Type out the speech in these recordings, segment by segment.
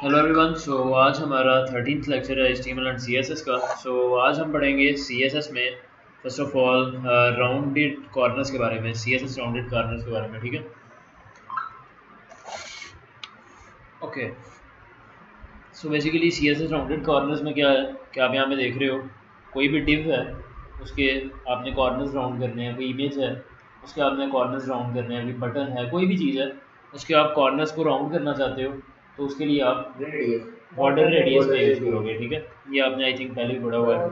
Hello everyone. सो आज हमारा 13th lecture है HTML एंड CSS का। आज हम पढ़ेंगे CSS में first of all rounded corners के बारे में, CSS राउंडेड कॉर्नर्स के बारे में। ठीक है, okay. So basically CSS rounded corners में क्या है कि आप यहाँ पे देख रहे हो कोई भी डिव है, उसके आपने कॉर्नर्स राउंड करने हैं। कोई इमेज है, उसके आपने कॉर्नर्स राउंड करने हैं। कोई बटन है, कोई भी चीज़ है, उसके आप कॉर्नर्स को राउंड करना चाहते हो, तो उसके लिए आप बॉर्डर रेडियस का यूज़ करोगे। ठीक है, ये आपने आई थिंक पहले भी पढ़ा हुआ है।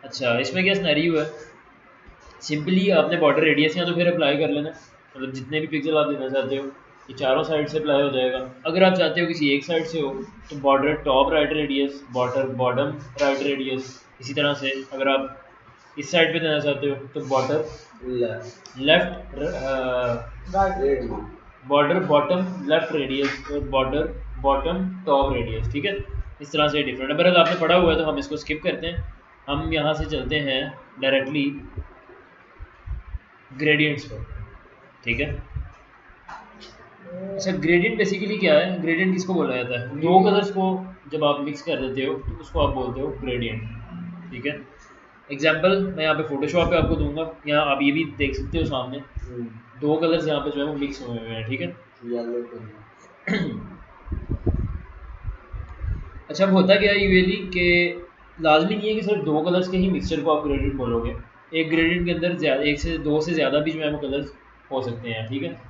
अच्छा, इसमें क्या सिनेरियो है, सिंपली आपने बॉर्डर रेडियस या तो फिर अप्लाई कर लेना, मतलब जितने भी पिक्सल आप देना चाहते हो ये चारों साइड से अप्लाई हो जाएगा। अगर आप चाहते हो किसी एक साइड से हो तो border top right radius, border bottom right radius. इसी तरह से अगर आप इस साइड पे देना चाहते हो तो border left border bottom left radius और बॉर्डर बॉटम टॉप रेडियस। ठीक है, इस तरह से डिफरेंट है। अगर आपने पढ़ा हुआ है तो हम इसको स्किप करते हैं, हम यहाँ से चलते हैं डायरेक्टली ग्रेडियंट्स पर। ठीक है, अच्छा ग्रेडियंट बेसिकली क्या है, ग्रेडियंट किसको बोला जाता है? दो कलर्स को जब आप मिक्स कर देते हो तो उसको आप बोलते हो ग्रेडियंट। ठीक है, एग्जाम्पल मैं यहाँ पे फोटोशॉप पे आपको दूंगा, यहाँ आप ये भी देख सकते हो सामने दो कलर्स यहाँ पे जो है वो मिक्स हुए हुए हैं। ठीक है अच्छा, अब होता क्या है यूजुअली कि लाजमी नहीं है कि सिर्फ दो कलर्स के ही मिक्सचर को आप ग्रेडियंट बोलोगे। एक ग्रेडियंट के अंदर एक से दो से ज़्यादा भी जो है वो कलर्स हो सकते हैं। ठीक है,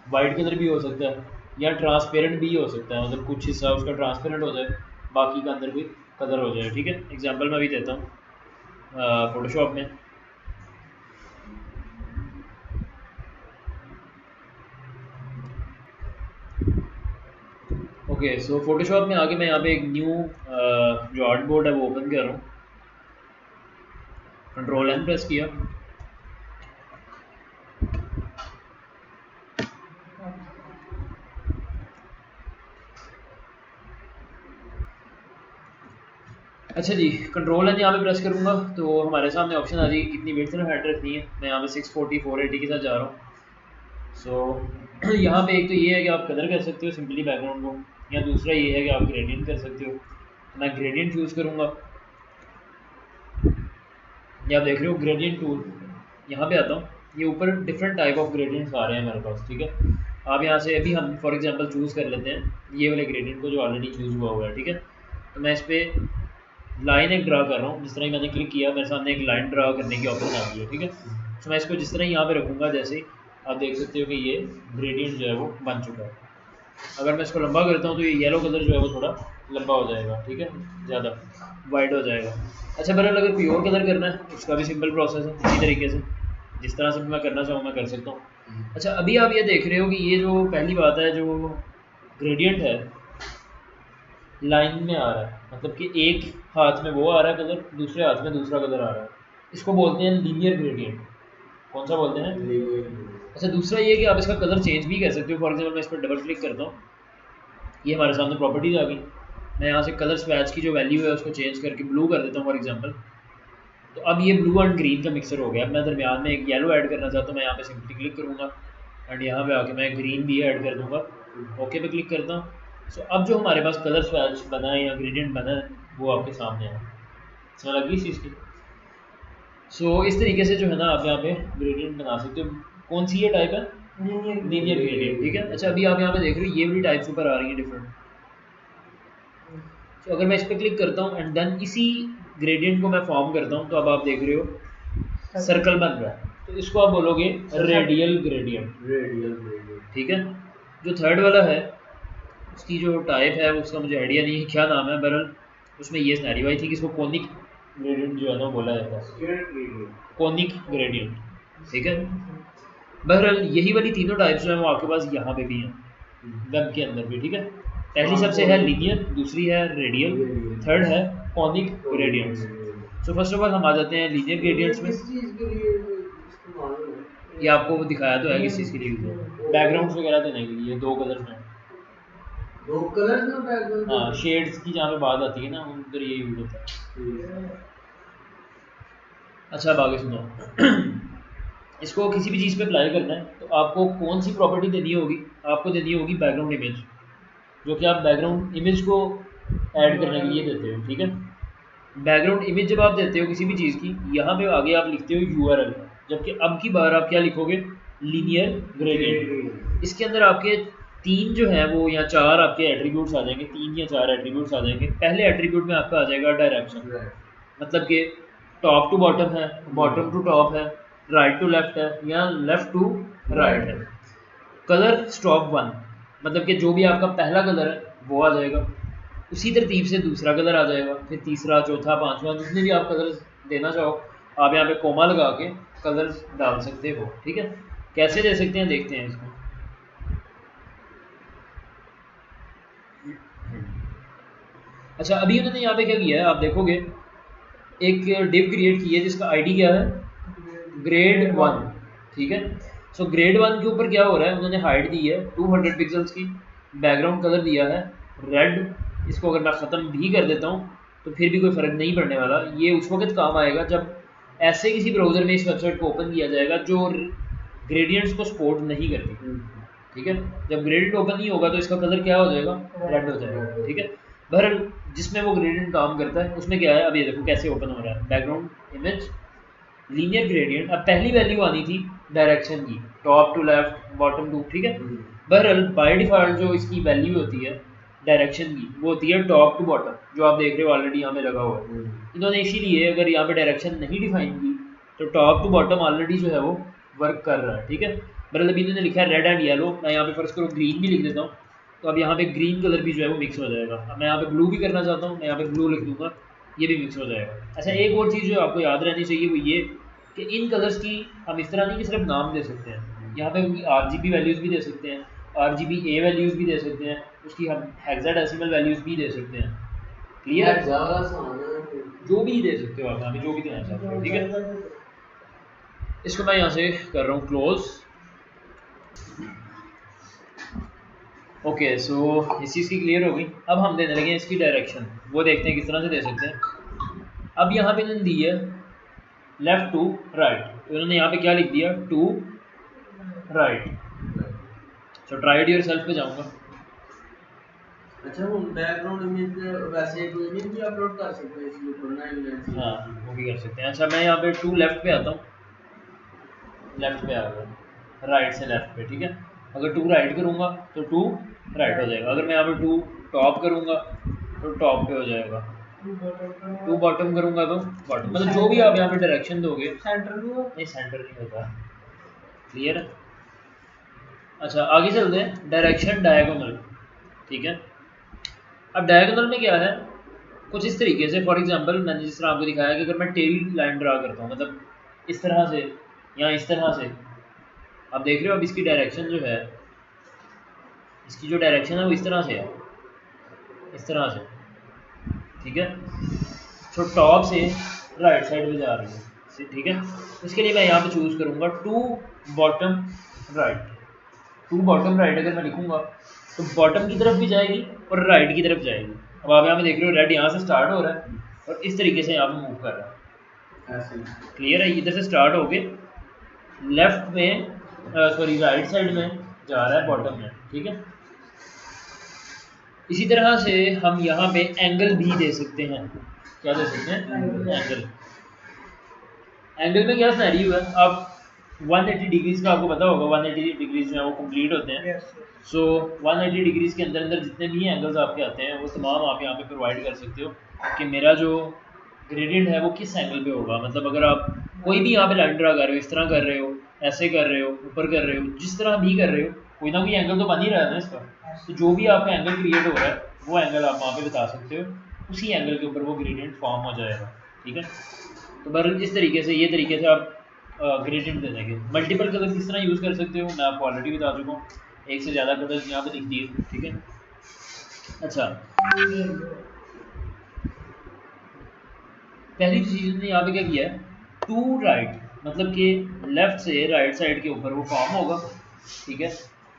वाइट कलर भी हो सकता है या ट्रांसपेरेंट भी हो सकता है, मतलब कुछ हिस्सा उसका ट्रांसपेरेंट हो जाए, बाकी का अंदर कोई कलर हो जाए। ठीक है, एग्जांपल मैं भी देता हूँ फोटोशॉप में। ओके, सो फोटोशॉप में आके मैं यहाँ पे एक न्यू जो आर्ट बोर्ड है वो ओपन कर रहा हूँ। कंट्रोल एन प्रेस किया। अच्छा जी, कंट्रोल एन यहाँ पे प्रेस करूँगा तो हमारे सामने ऑप्शन आ जाएगी कितनी विड्थ और हाइट रखनी है। मैं यहाँ पे 640 480 के साथ जा रहा हूँ। सो यहाँ पे एक तो ये है कि आप कलर कर सकते हो सिंपली बैकग्राउंड को, या दूसरा ये है कि आप ग्रेडियंट कर सकते हो। तो मैं ग्रेडियंट चूज़ करूँगा। ये आप देख रहे हो ग्रेडियंट टूल, यहाँ पे आता हूँ, ये ऊपर डिफरेंट टाइप ऑफ ग्रेडियंट्स आ रहे हैं मेरे पास। ठीक है, आप यहाँ से अभी हम फॉर एग्जांपल चूज़ कर लेते हैं ये वाले ग्रेडियंट को जो ऑलरेडी चूज़ हुआ हुआ है। ठीक है, तो मैं इस पर लाइन एक ड्रा कर रहा हूँ। जिस तरह ही मैंने क्लिक किया मेरे सामने एक लाइन ड्रा करने की ऑप्शन आ गई है। ठीक है, तो मैं इसको जिस तरह यहाँ पे रखूँगा, जैसे आप देख सकते हो कि ये ग्रेडियंट जो है वो बन चुका है। अगर मैं इसको लंबा करता हूँ तो ये येलो कलर जो है वो थोड़ा लंबा हो जाएगा। ठीक है, ज़्यादा वाइड हो जाएगा। अच्छा बहरहाल अगर प्योर कलर करना है उसका भी सिंपल प्रोसेस है, इसी तरीके से जिस तरह से मैं करना चाहूँ मैं कर सकता हूँ। अच्छा, अभी आप ये देख रहे हो कि ये जो पहली बात है, जो ग्रेडियंट है लाइन में आ रहा है, मतलब कि एक हाथ में वो आ रहा है कलर, दूसरे हाथ में दूसरा कलर आ रहा है। इसको बोलते हैं लीनियर ग्रेडियंट। कौन सा बोलते हैं? लीनियर। अच्छा, दूसरा ये कि आप इसका कलर चेंज भी कर सकते हो। फॉर एग्जाम्पल मैं इस पर डबल क्लिक करता हूँ, ये हमारे सामने प्रॉपर्टीज आ गई। मैं यहाँ से कलर स्वैच की जो वैल्यू है उसको चेंज करके ब्लू कर देता हूँ फॉर एग्जाम्पल। तो अब ये ब्लू एंड ग्रीन का मिक्सर हो गया। अब मैं दरमियान में एक येलो ऐड करना चाहता हूँ, मैं यहाँ पे सिंपली क्लिक करूँगा एंड यहाँ पे आके मैं ग्रीन भी ऐड कर दूँगा। ओके पे क्लिक करता हूँ। सो अब जो हमारे पास कलर स्वैच बना है या ग्रेडियंट बना है वो आपके सामने है। समझ लगी इस चीज़ की? सो इस तरीके से जो है ना आप यहाँ पे ग्रेडियंट बना सकते हो। कौन सी ये टाइप है? Linear gradient. ठीक है, अच्छा अभी आप यहाँ पे देख रहे हो ये वाली टाइप्स ऊपर आ रही है डिफरेंट। तो अगर मैं इस पर क्लिक करता हूँ एंड देन इसी ग्रेडियंट को मैं फॉर्म करता हूँ तो अब आप देख रहे हो सर्कल बन रहा है। तो इसको आप बोलोगे रेडियल ग्रेडियंट। Radial gradient. ठीक है, जो थर्ड वाला है उसकी जो टाइप है उसका मुझे आइडिया नहीं है क्या नाम है, बहरहाल उसमें ये सिनेरियो आई थी कि इसको कोनिक ग्रेडियंट जो है ना बोला जाता है, कोनिक ग्रेडियंट। ठीक है, बहरहाल यही वाली तीनों टाइप्स जो है वो आपके पास यहाँ पे भी हैं, वेब के अंदर भी। ठीक है, पहली सबसे है लीनियर, दूसरी है रेडियल, थर्ड है conic gradients. So first of all हम आ जाते हैं लीनियर ग्रेडियंट्स में। ये आपको दिखाया तो है किस चीज़ के लिए यूज है, बैकग्राउंड्स वगैरह देने के लिए। दो कलर्स में, दो कलर्स में बैकग्राउंड, हाँ शेड्स की जहाँ पे बात आती है ना उधर ये यूज होता है। अच्छा अब आगे सुनो इसको किसी भी चीज़ पे अप्लाई करना है तो आपको कौन सी प्रॉपर्टी देनी होगी? आपको देनी होगी बैकग्राउंड इमेज। जो कि आप बैकग्राउंड इमेज को ऐड करने के लिए देते हो, ठीक है। बैकग्राउंड इमेज जब आप देते हो किसी भी चीज़ की, यहाँ पे आगे आप लिखते हो URL, जबकि अब की बार आप क्या लिखोगे, लीनियर ग्रेडियंट। इसके अंदर आपके 3 जो है वो या 4 आपके एट्रीब्यूट्स आ जाएंगे, 3 या 4 एट्रीब्यूट्स आ जाएंगे। पहले एट्रीब्यूट में आपका आ जाएगा डायरेक्शन, मतलब कि टॉप टू बॉटम है, बॉटम टू टॉप है, राइट टू लेफ्ट है या लेफ्ट टू राइट है। कलर स्टॉप 1, मतलब कि जो भी आपका पहला कलर है वो आ जाएगा, उसी तरतीब से दूसरा कलर आ जाएगा, फिर तीसरा, चौथा, पांचवा, जितने भी आप कलर देना चाहो आप यहाँ पे कोमा लगा के कलर डाल सकते हो, ठीक है। कैसे दे सकते हैं देखते हैं इसको। अच्छा, अभी उन्होंने यहाँ पे क्या किया है आप देखोगे, एक डिव क्रिएट की है जिसका आईडी क्या है, ग्रेड 1, ठीक है। सो ग्रेड 1 के ऊपर क्या हो रहा है, उन्होंने हाइट दी है 200 पिक्सल्स की, बैकग्राउंड कलर दिया है रेड। इसको अगर मैं ख़त्म भी कर देता हूँ तो फिर भी कोई फ़र्क नहीं पड़ने वाला, ये उस वक्त काम आएगा जब ऐसे किसी ब्राउज़र में इस वेबसाइट को ओपन किया जाएगा जो ग्रेडियंट्स को सपोर्ट नहीं करती, ठीक है। जब ग्रेडियंट ओपन नहीं होगा तो इसका कलर क्या हो जाएगा, रेड हो जाएगा, ठीक है। बहरहाल जिसमें वो ग्रेडियंट काम करता है उसमें क्या है, अब ये देखो कैसे ओपन हो रहा है, बैकग्राउंड इमेज लीनियर ग्रेडियंट। अब पहली वैल्यू आनी थी डायरेक्शन की, top to left, bottom to, ठीक है। बहरहाल बाय डिफ़ॉल्ट जो इसकी वैल्यू होती है डायरेक्शन की वो होती है टॉप टू बॉटम, जो आप देख रहे हो ऑलरेडी यहाँ पे लगा हुआ है। इन्होंने इसीलिए अगर यहाँ पे डायरेक्शन नहीं डिफाइन की तो टॉप टू बॉटम ऑलरेडी जो है वो वर्क कर रहा है, ठीक है। बहरहाल अभी इन्होंने लिखा है रेड एंड येलो, मैं यहाँ पे फर्स्ट करो ग्रीन भी लिख देता हूँ, तो अब यहाँ पे ग्रीन कलर भी जो है वो मिक्स हो जाएगा। अब मैं यहाँ पे ब्लू भी करना चाहता हूँ, मैं यहाँ पे ब्लू लिख दूँगा, ये भी मिक्स हो जाएगा। अच्छा, एक और चीज़ जो आपको याद रहनी चाहिए वो ये कि इन कलर्स की हम इस तरह नहीं कि सिर्फ नाम दे सकते हैं, यहाँ पे RGB वैल्यूज़ भी दे सकते हैं, RGBA वैल्यूज़ भी दे सकते हैं, उसकी हम हेक्साडेसिमल वैल्यूज़ भी दे सकते हैं, क्लियर। जो भी दे सकते हो आप यहाँ पे, जो भी देना चाहते हो, ठीक है। इसको मैं यहाँ से कर रहा हूँ क्लोज। ओके, सो इस चीज़ की क्लियर हो गई। अब हम देने लगे इसकी डायरेक्शन, वो देखते हैं किस तरह से दे सकते हैं। अब यहाँ पे इन्होंने दी है लेफ्ट टू राइट, उन्होंने यहाँ पे क्या लिख दिया, to right. So tried yourself पे जाऊँगा। अच्छा, वो बैकग्राउंड इमेज वैसे कोई इमेज भी अपलोड कर सकते हैं इसके ऊपर ना, इमेज? हाँ, वो भी कर सकते हैं। अच्छा, मैं यहाँ पे टू लेफ्ट पे आता हूँ, लेफ्ट पे आ गया, राइट से लेफ्ट पे, ठीक है। अगर टू राइट करूँगा तो टू राइट हो जाएगा, अगर मैं यहाँ पे टू टॉप करूँगा तो टॉप पे हो जाएगा, टू बॉटम करूँगा तो बॉटम, मतलब जो भी आप यहाँ पे डायरेक्शन दोगे। सेंटर भी हो? नहीं, सेंटर नहीं होता, क्लियर है। अच्छा, आगे चलते हैं, डायरेक्शन डायगोनल, ठीक है। अब डायगोनल में क्या है, कुछ इस तरीके से, फॉर एग्जांपल मैंने जिस तरह आपको दिखाया कि अगर मैं टेल लाइन ड्रा करता हूँ, मतलब इस तरह से या इस तरह से, आप देख रहे हो अब इसकी डायरेक्शन जो है, इसकी जो डायरेक्शन है वो इस तरह से है, इस तरह से, ठीक है। तो टॉप से राइट साइड में जा रही है, ठीक है। इसके लिए मैं यहाँ पे चूज़ करूँगा to bottom right. To bottom right अगर मैं लिखूँगा तो बॉटम की तरफ भी जाएगी और राइट की तरफ जाएगी। अब आप यहाँ पे देख रहे हो रेड यहाँ से स्टार्ट हो रहा है और इस तरीके से यहाँ पे मूव कर रहा है, क्लियर है। इधर से स्टार्ट होके लेफ्ट में, सॉरी राइट साइड में जा रहा है, बॉटम में, ठीक है। इसी तरह से हम यहाँ पे एंगल भी दे सकते हैं, क्या दे सकते हैं, एंगल। एंगल में क्या सिनेरियो है, आप 180 डिग्रीज का आपको पता होगा, 180 डिग्रीज जो है वो कंप्लीट होते हैं। सो 180 डिग्रीज के अंदर अंदर जितने भी एंगल्स आपके आते हैं वो तमाम आप यहाँ पे प्रोवाइड कर सकते हो कि मेरा जो ग्रेडियंट है वो किस एंगल पे होगा। मतलब अगर आप कोई भी यहाँ पे लाइन ड्रा कर रहे हो, इस तरह कर रहे हो, ऐसे कर रहे हो, ऊपर कर रहे हो, जिस तरह भी कर रहे हो, कोई ना कोई एंगल तो बन ही रहा है ना इसका। तो जो भी आपका एंगल क्रिएट हो रहा है वो एंगल आप वहाँ पे बता सकते हो, उसी एंगल के ऊपर वो ग्रेडियंट फॉर्म हो जाएगा, ठीक है। तो बहरहाल इस तरीके से, ये तरीके से आप ग्रेडियंट दे देंगे। मल्टीपल कलर किस तरह यूज़ कर सकते हो मैं आपको ऑलरेडी बता चुका हूँ, एक से ज़्यादा कलर्स यहाँ पे लिख दिए, ठीक है। अच्छा, पहली चीज़ ने यहाँ पे क्या किया है, टू राइट, मतलब कि लेफ्ट से राइट साइड के ऊपर वो फॉर्म होगा, ठीक है।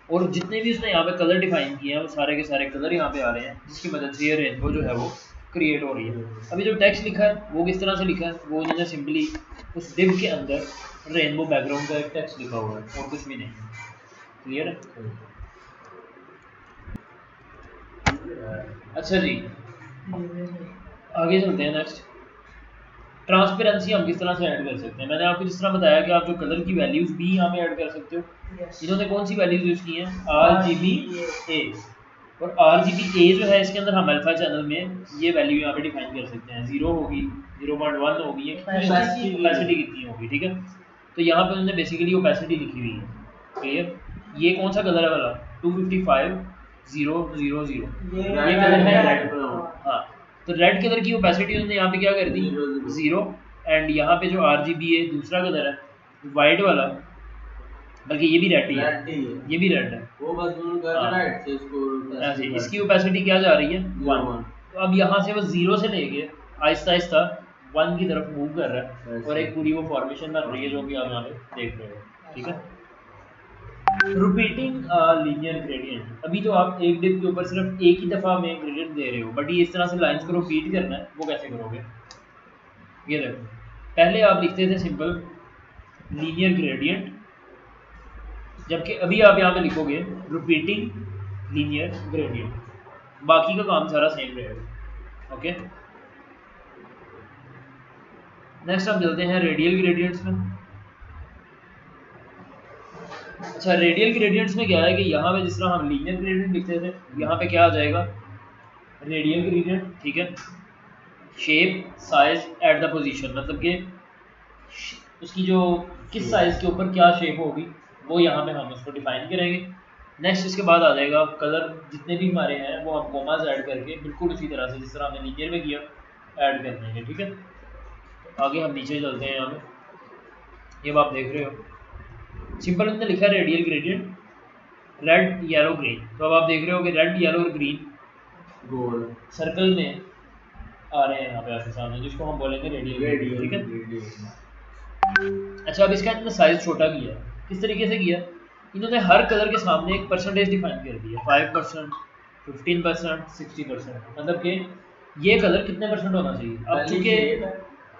और जितने भी उसने यहाँ पे कलर डिफाइन किए हैं वो सारे के सारे कलर यहाँ पे आ रहे हैं, जिसकी मदद से ये रेनबो जो है वो क्रिएट हो रही है। अभी जो टेक्स्ट लिखा है वो किस तरह से लिखा है, वो उन्होंने सिंपली उस डिव के अंदर रेनबो बैकग्राउंड का एक टेक्स्ट लिखा हुआ है और कुछ भी नहीं, क्लियर है। अच्छा जी, आगे चलते हैं नेक्स्ट। ट्रांसपेरेंसी हम किस तरह से ऐड कर सकते हैं? मैंने आपको जिस तरह बताया कि आप जो कलर की वैल्यूज भी यहाँ पे ऐड कर सकते हो। इन्होंने कौन सी वैल्यूज यूज की हैं? RGBA। और RGBA जो है इसके अंदर हम अल्फा चैनल में ये वैल्यू यहाँ पे डिफाइन कर सकते हैं। 0 होगी, 0.1 होगी, ओपेसिटी कितनी होगी, ठीक है। तो यहाँ पे उन्होंने बेसिकली ओपेसिटी लिखी हुई है, क्लियर। ये कौन सा कलर है वाला? 255,000, ये कलर है रेड। हाँ, तो रेड कलर की ओपेसिटी उन्होंने यहाँ पे क्या कर दी? 0। एंड यहाँ पे जो RGBA दूसरा कलर है वाइट वाला, बल्कि ये भी रेड ही है, ये भी रेड है, वो बस उन्होंने राइट से इसको ऐसे इसकी ओपेसिटी क्या जा रही है? 1। तो अब यहाँ से वो 0 से लेके आहिस्ता आहिस्ता 1 की तरफ मूव कर रहा है और एक पूरी वो फॉर्मेशन बन रही है जो कि आप यहाँ पे देख रहे हो, ठीक है। रिपीटिंग लीनियर ग्रेडियंट, अभी तो आप एक डिप के ऊपर सिर्फ एक ही दफ़ा में ग्रेडियंट दे रहे हो, बट ये इस तरह से लाइंस को रिपीट करना है, वो कैसे करोगे? ये देखो, पहले आप लिखते थे सिंपल लीनियर ग्रेडियंट, जबकि अभी आप यहाँ पे लिखोगे रिपीटिंग लीनियर ग्रेडियंट, बाकी का काम सारा सेम रहेगा, ओके। नेक्स्ट हम चलते हैं रेडियल ग्रेडियंट्स में। अच्छा, रेडियल ग्रेडियंट्स में क्या है कि यहाँ पे जिस तरह हम लीनियर ग्रेडियंट लिखते थे, यहाँ पे क्या आ जाएगा? रेडियल ग्रेडियंट, ठीक है। Shape, size at the position, मतलब कि उसकी जो किस साइज के ऊपर क्या शेप होगी वो यहाँ पे हम उसको डिफाइन करेंगे। नेक्स्ट इसके बाद आ जाएगा कलर, जितने भी हमारे हैं वो हम कोमास ऐड करके बिल्कुल उसी तरह से जिस तरह हमने लीनियर में किया ऐड कर देंगे, ठीक है। तो आगे हम नीचे चलते हैं। यहाँ पे ये आप देख रहे हो, सिंपल हमने लिखा radial gradient red yellow green. तो अब आप देख रहे हो कि रेड येलो और ग्रीन गोल सर्कल में आ रहे हैं यहाँ पे आपके सामने, जिसको हम बोलेंगे रेडियल, ठीक है। अच्छा, अब इसका इन्होंने साइज छोटा किया, किस तरीके से किया? इन्होंने हर कलर के सामने एक परसेंटेज डिफाइन कर दिया, 5%, 15%, 60%, मतलब कि ये कलर कितने परसेंट होना चाहिए। अब चूंकि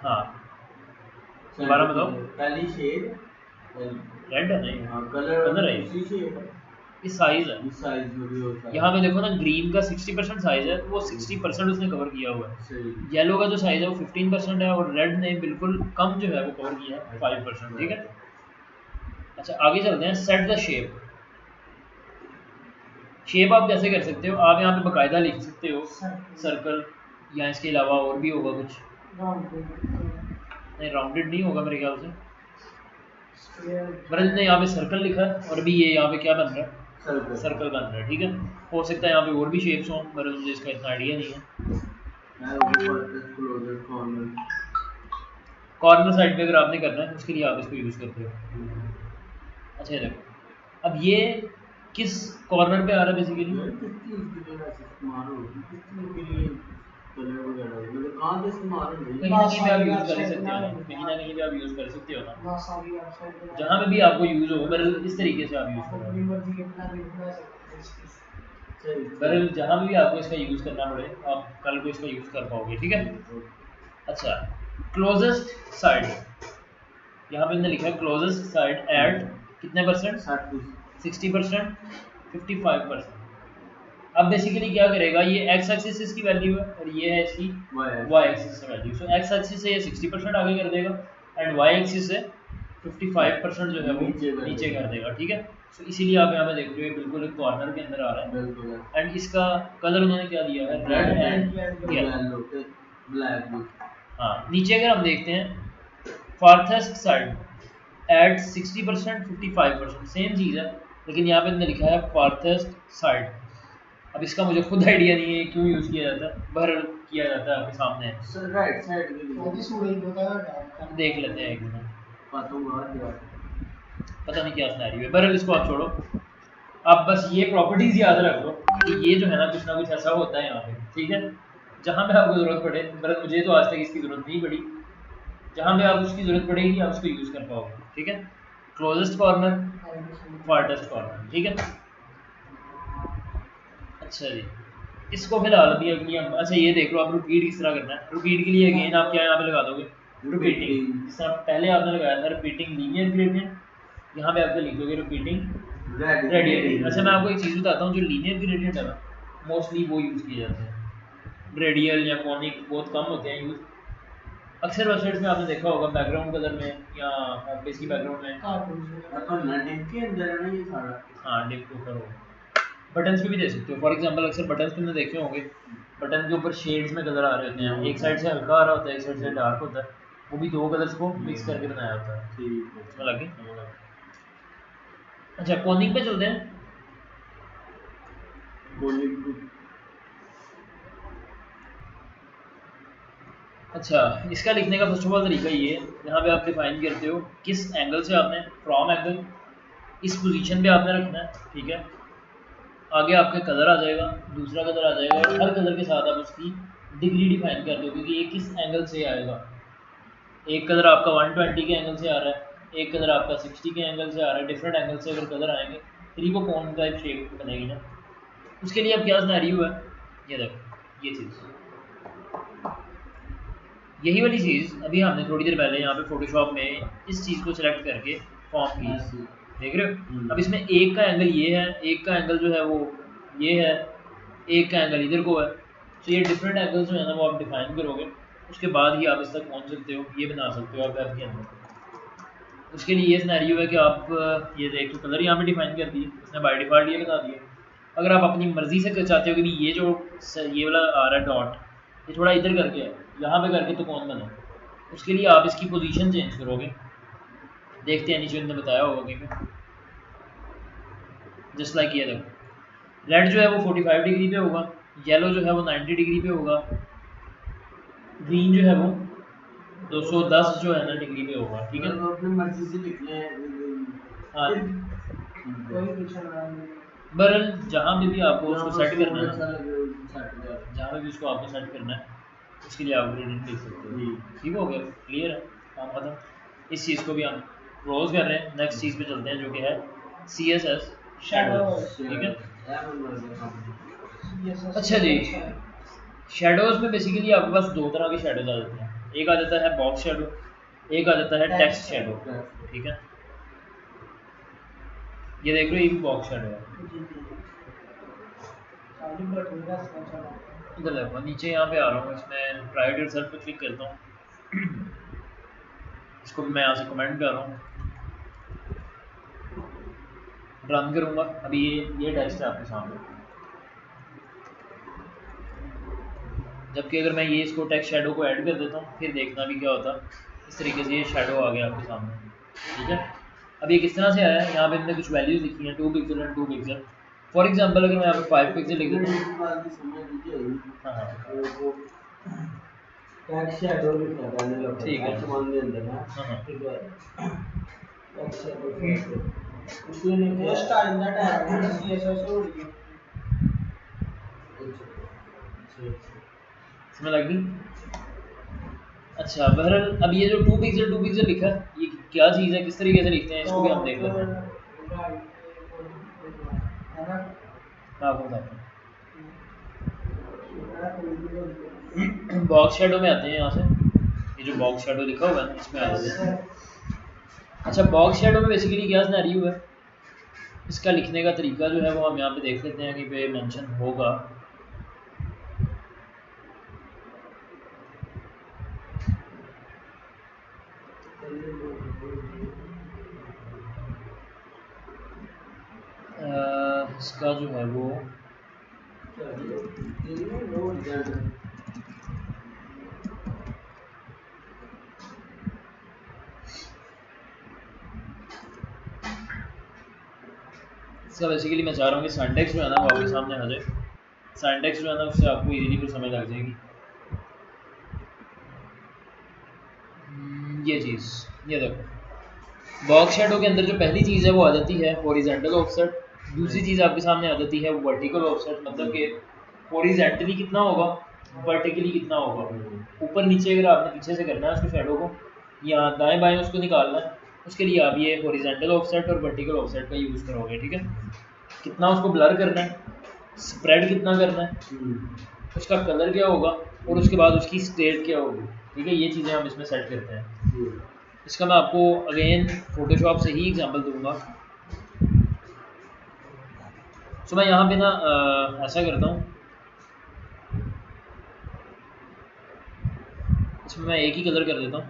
हाँ, दोबारा बताओ। पहली शेड रेड है नहीं, कलर है ये साइज है। यहाँ पे देखो ना, ग्रीन का 60% साइज है, तो वो 60% उसने कवर किया हुआ है। येलो का जो साइज है वो 15% है, और रेड ने बिल्कुल कम जो है वो कवर किया है 5%, ठीक है। अच्छा, आगे चलते हैं। Set the shape. शेप आप कैसे कर सकते हो? आप यहाँ पे बाकायदा लिख सकते हो सर्कल, या इसके अलावा और भी होगा कुछ? नहीं, राउंडेड नहीं होगा मेरे ख्याल से। बरल ने यहाँ पे सर्कल लिखा है, और भी ये यहाँ पे क्या बन रहा है? सर्कल बन रहा है, ठीक है। हो सकता है यहाँ पे और भी शेप्स हों, पर मुझे इसका इतना आइडिया नहीं है। कॉर्नर साइड पे अगर आपने करना है उसके लिए आप इसको यूज़ करते हो। अच्छा, ये देखो, अब ये किस कॉर्नर पे आ रहा है बेसिकली? कहीं ना कहीं पे आप यूज़ कर सकते हो ना, कहीं ना कहीं पे आप यूज़ कर सकते हो ना, जहाँ पे भी आपको यूज़ हो। बरल इस तरीके से आप यूज़ करो, बरल जहाँ भी आपको इसका यूज़ करना पड़े आप कल को इसका यूज़ कर पाओगे, ठीक है। अच्छा, क्लोजेस्ट साइड, यहाँ पे मैंने लिखा है क्लोजेस्ट साइड एट कितने परसेंट? 60%, 55%। अब बेसिकली क्या करेगा, ये एक्स एक्सिस इसकी वैल्यू है और ये है इसकी वाई एक्सिस वैल्यू। सो एक्स एक्सिस से ये 60% आगे कर देगा, एंड वाई एक्सिस से 55% जो है वो नीचे कर देगा, ठीक है। सो इसीलिए आप यहाँ पे देख रहे हो बिल्कुल एक कॉर्नर के अंदर आ रहा है, एंड इसका कलर उन्होंने क्या दिया है? Red and yellow, black. हाँ, नीचे अगर हम देखते हैं, फार्थेस्ट साइड एट 60%, 55%, सेम चीज़ है, लेकिन यहाँ पे लिखा है फार्थेस्ट साइड। अब इसका मुझे खुद आइडिया नहीं है क्यों यूज़ किया जाता है, बहरहाल किया जाता है आपके सामने है। राइट साइड देख लेते हैं एक मिनट, पता नहीं क्या सिनेरियो है, बहरहाल इसको आप छोड़ो। आप बस ये प्रॉपर्टीज़ याद रख लो कि ये जो है ना कुछ ऐसा होता है यहाँ पे, ठीक है। जहाँ पे आपको ज़रूरत पड़े, बहरहाल मुझे तो आज तक इसकी ज़रूरत नहीं पड़ी, जहाँ पे आप उसकी ज़रूरत पड़ेगी आप उसको यूज़ कर पाओगे, ठीक है। क्लोजेस्ट कॉर्नर, फार्थेस्ट कॉर्नर, ठीक है। अच्छा जी, इसको फिलहाल अभी अगली हम, अच्छा ये देख लो, आप रिपीट किस तरह करना है। रिपीट के लिए अगेन आप क्या यहाँ पे लगा दोगे? रिपीटिंग। जिस तरह पहले आपने लगाया था रिपीटिंग लीनियर ग्रेडियंट, यहाँ पे आपको लिख दोगे रिपीटिंग रेडियल ग्रेडियंट। अच्छा, मैं आपको एक चीज़ बताता हूँ, जो लीनियर ग्रेडियंट है ना, मोस्टली वो यूज़ किए जाते हैं। रेडियल या कॉनिक बहुत कम होते हैं यूज़। अक्सर वेबसाइट्स में आपने देखा होगा बैकग्राउंड कलर में या होम पेज की बैकग्राउंड में हाँ डिप के ऊपर होगा। बटन्स पे भी दे सकते हो। फॉर एग्जांपल अक्सर बटन्स तुमने देखे होंगे, बटन के ऊपर शेड्स में कलर आ रहे होते हैं, एक साइड से हल्का आ रहा होता है, एक साइड से डार्क होता है, वो भी दो कलर्स को मिक्स करके बनाया होता है। समझ लगे? अच्छा कॉनिक पे चलते हैं। अच्छा इसका लिखने का फर्स्ट ऑफ ऑल तरीका ये है, यहाँ पे आप डिफाइन करते हो किस एंगल से आपने, फ्रॉम एंगल इस पोजीशन पे आपने रखना है, ठीक है। आगे आपका कलर आ जाएगा, दूसरा कलर आ जाएगा, और हर कलर के साथ आप उसकी डिग्री डिफाइन कर दो कि ये किस एंगल से आएगा। एक कलर आपका 120 के एंगल से आ रहा है, एक कलर आपका 60 के एंगल से आ रहा है। डिफरेंट एंगल से अगर कलर आएंगे फिर वो कौन टाइप शेप बनेगी ना। उसके लिए अब क्या सिनेरियो है, ये देखो ये चीज़, यही वाली चीज़ अभी हमने थोड़ी देर पहले यहाँ पे फोटोशॉप में इस चीज़ को सिलेक्ट करके फॉर्म की, देख रहे हो। अब इसमें एक का एंगल ये है, एक का एंगल जो है वो ये है, एक का एंगल इधर को है। तो ये डिफरेंट एंगल जो है ना वो आप डिफाइन करोगे, उसके बाद ही आप इस तक पहुँच सकते हो, ये बना सकते हो आप वेब के अंदर। उसके लिए ये सिनेरियो है कि आप ये देख तो कलर यहाँ पे डिफाइन कर दिए, उसने बाय डिफ़ॉल्ट ये बता दिया। अगर आप अपनी मर्ज़ी से चाहते हो कि ये जो ये वाला आ रहा है डॉट, ये थोड़ा इधर करके है, यहाँ पे करके तो कौन बना, उसके लिए आप इसकी पोजीशन चेंज करोगे। देखते हैं नीचे उन्होंने बताया होगा कहीं पे, जस्ट लाइक ये देखो, रेड जो है वो 45 डिग्री पे होगा, येलो जो है वो 90 डिग्री पे होगा, ग्रीन जो है वो 210 जो है ना डिग्री पे होगा, ठीक है। अपनी मर्जी से लिखना है। हाँ बहरहाल जहाँ पे भी आपको उसको सेट करना है, जहाँ पे भी उसको आपको सेट करना है उसके लिए आप ग्रेडियंट लिख सकते हो। ठीक हो गया, क्लियर है, काम खत्म। इस चीज़ को भी हम क्लोज कर रहे हैं, नेक्स्ट चीज़ पे चलते हैं जो कि है CSS शैडोज, ठीक है। अच्छा जी, शैडोज़ में बेसिकली आपके पास दो तरह के शैडोज आ जाते हैं, एक आ जाता है बॉक्स शैडो, एक आ जाता है टेक्स्ट शैडो, ठीक है। ये देख रहे हो ये भी बॉक्स शैडो है। इधर देखो नीचे यहाँ पे आ रहा हूँ, इसमें प्राइवेट रिजल्ट पे क्लिक करता हूँ, इसको भी मैं यहाँ से कमेंट कर रहा हूँ, रन करूँगा। अभी ये टेक्स्ट है आपके सामने, जबकि अगर मैं ये इसको टेक्स्ट शैडो को ऐड कर देता हूँ फिर देखना भी क्या होता है। इस तरीके से ये शैडो आ गया आपके सामने, ठीक है। अब ये किस तरह से आया है, यहाँ पे हमने कुछ वैल्यूज लिखी हैं 2 pixel and 2 pixel. For example अगर मैं यहाँ पे 5 पिक्सल लिख देता हूँ, ठीक है, समझ लग गई। अच्छा बहरहाल अब ये जो 2 पिक्सल लिखा है ये क्या चीज़ है, किस तरीके से लिखते हैं, इसको भी हम देख लेते हैं। मैं आपको बताता हूँ, बॉक्स शैडो में आते हैं यहाँ से, ये जो बॉक्स शैडो लिखा हुआ है इसमें आ जाते हैं। अच्छा बॉक्स शैडो में बेसिकली क्या सिनेरियो है, इसका लिखने का तरीका जो है वो हम यहाँ पे देख लेते हैं कि पे मेंशन होगा। इसका जो है वो इसका बेसिकली मैं चाह रहा हूँ कि सिंटैक्स जो है ना वो आपके सामने आ जाए, सिंटैक्स जो है ना उससे आपको इजीली फिर समझ लग जाएगी। ये चीज़ ये देखो, बॉक्स शैडो के अंदर जो पहली चीज़ है वो आ जाती है हॉरिजॉन्टल ऑफसेट, दूसरी चीज़ आपके सामने आ जाती है वर्टिकल ऑफसेट, मतलब कि हॉरिजॉन्टली कितना होगा, वर्टिकली कितना होगा। ऊपर नीचे अगर आपने पीछे से करना है उसको शैडो को, या दाएं बाएं उसको निकालना है, उसके लिए आप ये हॉरिजॉन्टल ऑफसेट और वर्टिकल ऑफसेट का यूज़ करोगे, ठीक है। कितना उसको ब्लर करना है, स्प्रेड कितना करना है, उसका कलर क्या होगा, और उसके बाद उसकी स्टेट क्या होगी, ठीक है। ये चीज़ें हम इसमें सेट करते हैं। इसका मैं आपको अगेन फोटोशॉप से ही एग्जांपल दूंगा। सो मैं यहाँ पे ना ऐसा करता हूँ, इसमें मैं एक ही कलर कर देता हूँ।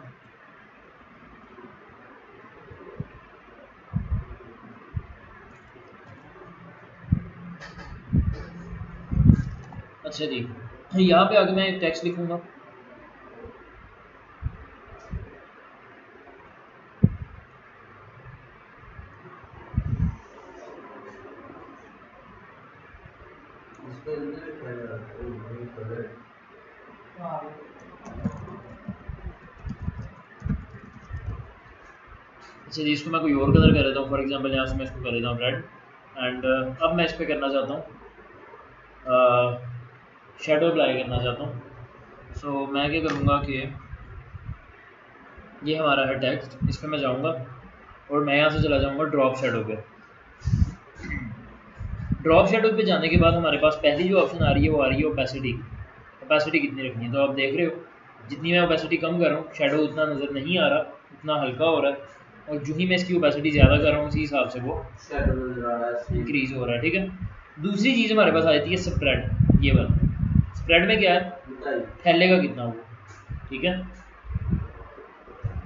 अच्छा जी, यहाँ पे आगे मैं टेक्स्ट लिखूंगा। अच्छा जी, इसको मैं कोई और कलर कर देता हूँ। फॉर एग्जांपल यहाँ से मैं इसको कर देता हूँ रेड। एंड अब मैं इस पर करना चाहता हूँ, शेडो अप्लाई करना चाहता हूँ। सो मैं क्या करूँगा कि ये हमारा है टेक्स्ट, इस पर मैं जाऊँगा और मैं यहाँ से चला जाऊँगा ड्रॉप शेडो पे। ड्रॉप शेडो पे जाने के बाद हमारे पास पहली जो ऑप्शन आ रही है वो आ रही है ओपेसिटी। ओपेसिटी कितनी रखनी है, तो आप देख रहे हो जितनी मैं ओपेसिटी कम कर रहा हूँ शेडो उतना नज़र नहीं आ रहा, उतना हल्का हो रहा है। और जो ही मैं इसकी ओपेसिटी ज़्यादा कर रहा हूँ उसी हिसाब से वो इंक्रीज हो रहा है। ठीक है, दूसरी चीज़ हमारे पास आ जाती है स्प्रेड। ये वाला स्प्रेड में क्या है, फैलेगा कितना वो। ठीक है,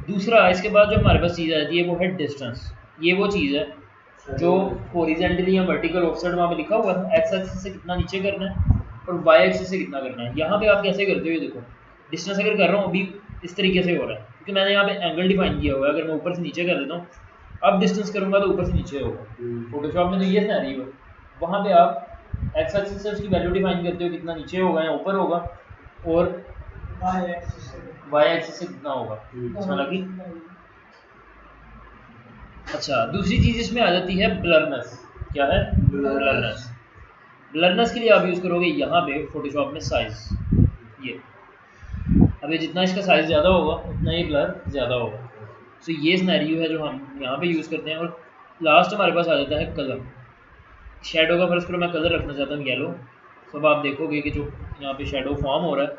दूसरा इसके बाद जो हमारे पास चीज़ आ जाती है वो है डिस्टेंस। ये वो चीज़ है जो हॉरिजॉन्टली या वर्टिकल ऑफसेट वहाँ पे लिखा हुआ है, एक्स एक्सिस से कितना नीचे करना है और वाई एक्सिस से कितना करना है। यहाँ पे आप कैसे करते हो, ये देखो डिस्टेंस अगर कर रहा हूँ अभी इस तरीके से हो रहा है क्योंकि मैंने यहाँ पे एंगल डिफाइन किया हुआ है। अगर मैं ऊपर से नीचे कर देता हूँ, अब डिस्टेंस करूँगा तो ऊपर से नीचे होगा। फोटोशॉप में तो ये सिनेरियो है, वहाँ पे आप एक्स एक्सिस से उसकी वैल्यू डिफाइन करते हो कितना नीचे होगा या ऊपर होगा, और वाई एक्सिस से कितना होगा। हालांकि अच्छा, दूसरी चीज़ इसमें आ जाती है ब्लरनेस। क्या है ब्लरनेस? ब्लरनेस के लिए आप यूज़ करोगे यहाँ पे फोटोशॉप में साइज। ये अभी जितना इसका साइज़ ज़्यादा होगा उतना ही ब्लर ज़्यादा होगा। तो ये सिनेरियो है जो हम यहाँ पे यूज़ करते हैं। और लास्ट हमारे पास आ जाता है कलर। शेडो का फर्स्ट करो मैं कलर रखना चाहता हूँ येलो। तो अब आप देखोगे कि जो यहाँ पे शेडो फॉर्म हो रहा है